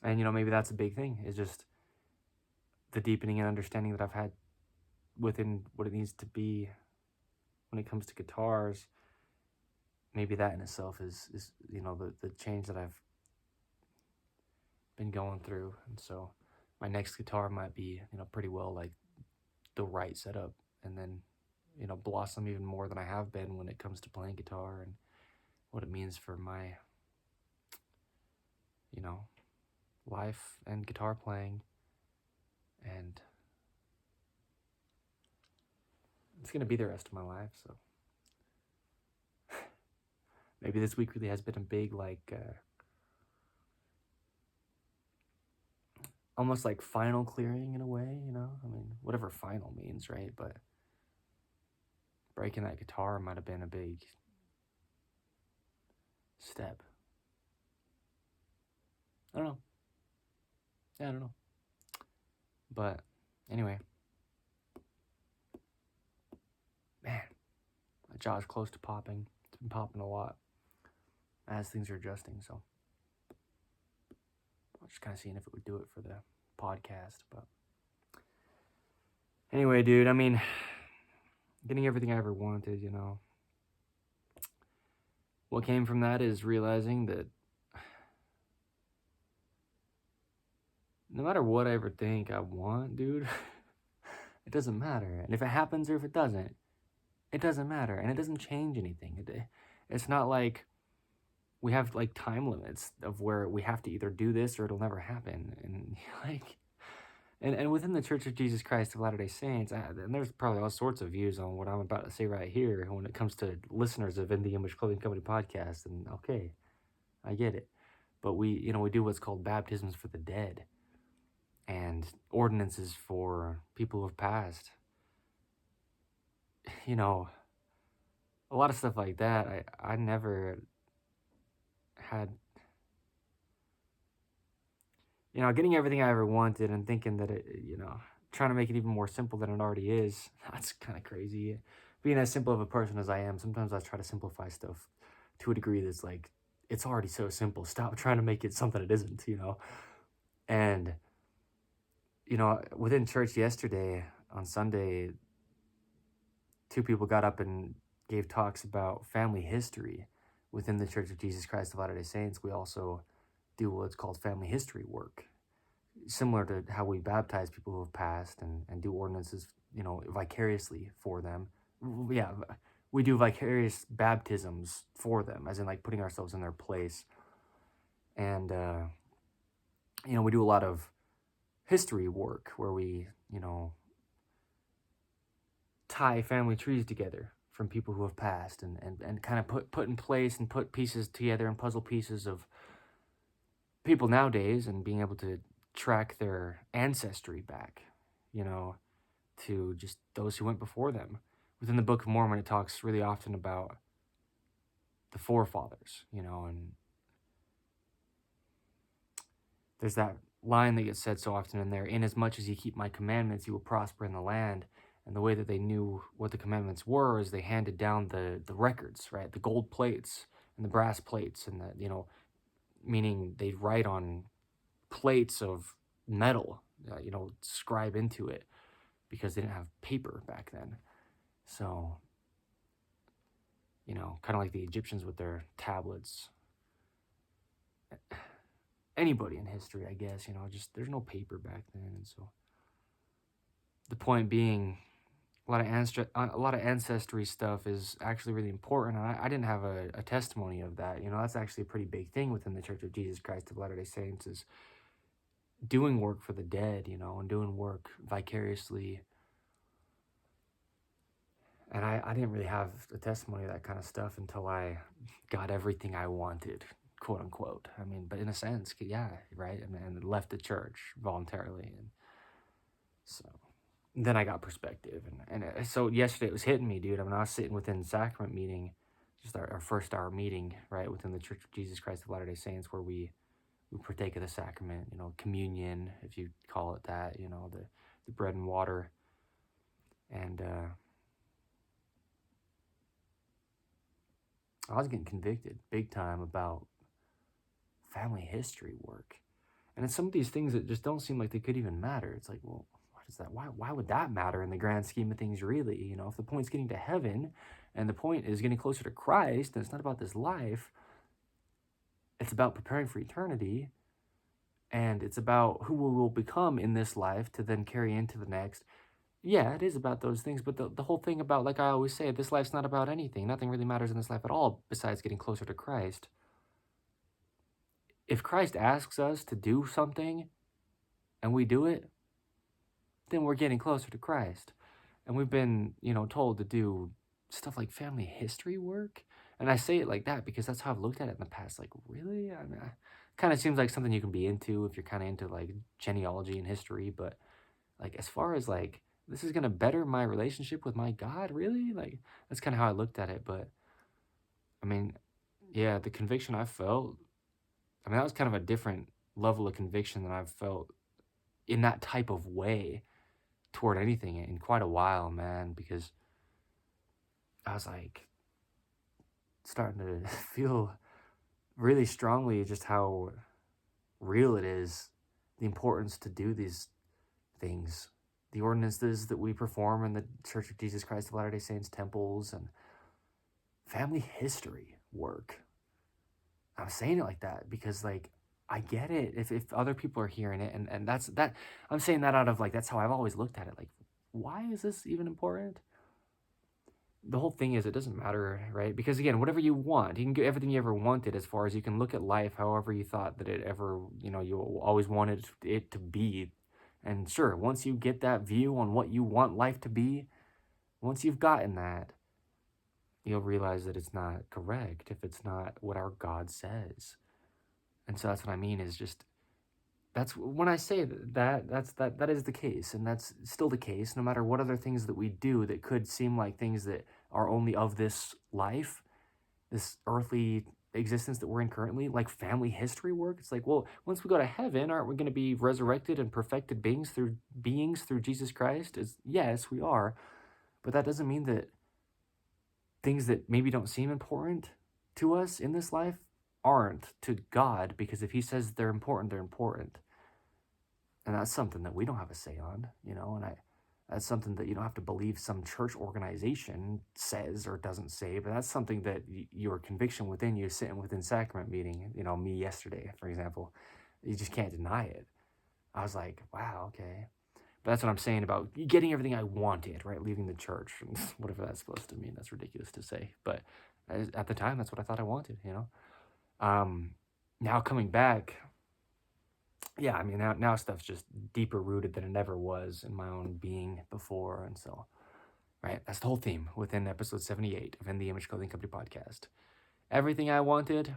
And, maybe that's a big thing, is just the deepening and understanding that I've had within what it needs to be when it comes to guitars. Maybe that in itself is the change that I've been going through. And so my next guitar might be, pretty well like the right setup, and then, blossom even more than I have been when it comes to playing guitar and what it means for my, life and guitar playing. And it's going to be the rest of my life. So maybe this week really has been a big, like, almost like final clearing in a way, I mean, whatever final means, right? But breaking that guitar might have been a big step. I don't know. Yeah, I don't know. But anyway, man, my jaw's close to popping. It's been popping a lot as things are adjusting. So I'm just kind of seeing if it would do it for the podcast. But anyway, dude, I mean, getting everything I ever wanted, What came from that is realizing that no matter what I ever think I want, dude, it doesn't matter. And if it happens or if it doesn't, it doesn't matter, and it doesn't change anything. It's not like we have like time limits of where we have to either do this or it'll never happen. And like, and within the Church of Jesus Christ of Latter-day Saints, and there's probably all sorts of views on what I'm about to say right here when it comes to listeners of In the Image Clothing Company podcast. And okay, I get it. But we do what's called baptisms for the dead and ordinances for people who have passed. You know, a lot of stuff like that. I never had, getting everything I ever wanted and thinking that trying to make it even more simple than it already is. That's kind of crazy. Being as simple of a person as I am, sometimes I try to simplify stuff to a degree that's like, it's already so simple. Stop trying to make it something it isn't, And, within church yesterday on Sunday, two people got up and gave talks about family history within the Church of Jesus Christ of Latter-day Saints. We also do what's called family history work, similar to how we baptize people who have passed and do ordinances, vicariously for them. Yeah, we do vicarious baptisms for them, as in like putting ourselves in their place. And, we do a lot of history work where we, tie family trees together from people who have passed and kind of put in place and put pieces together and puzzle pieces of people nowadays and being able to track their ancestry back, to just those who went before them. Within the Book of Mormon, it talks really often about the forefathers, and there's that line that gets said so often in there, inasmuch as you keep my commandments, you will prosper in the land. And the way that they knew what the commandments were is they handed down the records, right? The gold plates and the brass plates and meaning they'd write on plates of metal, scribe into it because they didn't have paper back then. So, kind of like the Egyptians with their tablets. Anybody in history, I guess, just there's no paper back then. And so the point being, a lot of ancestry stuff is actually really important. And I didn't have a testimony of that. That's actually a pretty big thing within the Church of Jesus Christ of Latter-day Saints, is doing work for the dead, and doing work vicariously. And I didn't really have a testimony of that kind of stuff until I got everything I wanted, quote unquote. I mean, but in a sense, yeah, right? And left the church voluntarily. And so then I got perspective. And so yesterday it was hitting me, dude. I was sitting within the sacrament meeting, just our first hour meeting, right, within the Church of Jesus Christ of Latter-day Saints, where we partake of the sacrament, communion, if you call it that, the bread and water. And I was getting convicted big time about family history work. And it's some of these things that just don't seem like they could even matter. It's like, well, what is that? Why would that matter in the grand scheme of things, really? If the point's getting to heaven and the point is getting closer to Christ, and it's not about this life, it's about preparing for eternity, and it's about who we will become in this life to then carry into the next. Yeah, it is about those things, but the whole thing about, like I always say, this life's not about anything. Nothing really matters in this life at all besides getting closer to Christ. If Christ asks us to do something and we do it, then we're getting closer to Christ. And we've been, told to do stuff like family history work. And I say it like that because that's how I've looked at it in the past. Like, really? I mean, kind of seems like something you can be into if you're kind of into like genealogy and history. But like, as far as like, this is going to better my relationship with my God, really? Like, that's kind of how I looked at it. But I mean, yeah, the conviction I felt, that was kind of a different level of conviction than I've felt in that type of way toward anything in quite a while, man, because I was like starting to feel really strongly just how real it is, the importance to do these things, the ordinances that we perform in the Church of Jesus Christ of Latter-day Saints temples and family history work. I'm saying it like that because like I get it if other people are hearing it, and that's that. I'm saying that out of like, that's how I've always looked at it. Like, why is this even important? the whole thing is, it doesn't matter, right? Because again, whatever you want, you can get everything you ever wanted, as far as you can look at life however you thought that it ever, you always wanted it to be. And sure, once you get that view on what you want life to be, once you've gotten that, you'll realize that it's not correct if it's not what our God says. And so that's what I mean, is just, that's when I say that is the case, and that's still the case no matter what other things that we do that could seem like things that are only of this life, this earthly existence that we're in currently, like family history work. It's like, well, once we go to heaven, aren't we going to be resurrected and perfected beings through Jesus Christ? Yes, we are, but that doesn't mean that things that maybe don't seem important to us in this life aren't to God, because if he says they're important, they're important. And that's something that we don't have a say on, and that's something that you don't have to believe some church organization says or doesn't say, but that's something that your conviction within you, sitting within sacrament meeting, me yesterday, for example, you just can't deny it. I was like, wow, okay. But that's what I'm saying about getting everything I wanted, right? Leaving the church, and whatever that's supposed to mean. That's ridiculous to say. But at the time, that's what I thought I wanted, Now coming back, yeah, I mean, now stuff's just deeper rooted than it ever was in my own being before. And so, right, that's the whole theme within episode 78 of In the Image Clothing Company podcast. Everything I wanted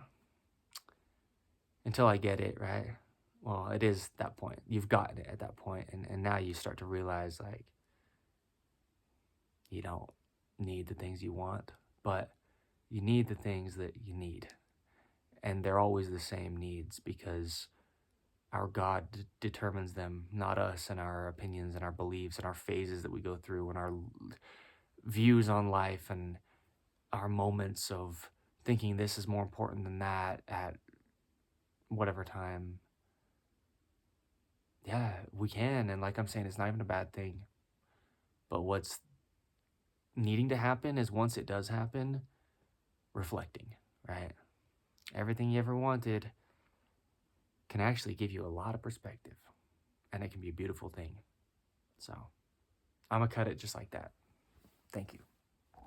until I get it, right? Well, it is that point. You've gotten it at that point, and now you start to realize, like, you don't need the things you want, but you need the things that you need. And they're always the same needs, because our God determines them, not us and our opinions and our beliefs and our phases that we go through and our views on life and our moments of thinking this is more important than that at whatever time. Yeah, we can. And like I'm saying, it's not even a bad thing. But what's needing to happen is, once it does happen, reflecting, right? Everything you ever wanted can actually give you a lot of perspective, and it can be a beautiful thing. So I'm going to cut it just like that. Thank you.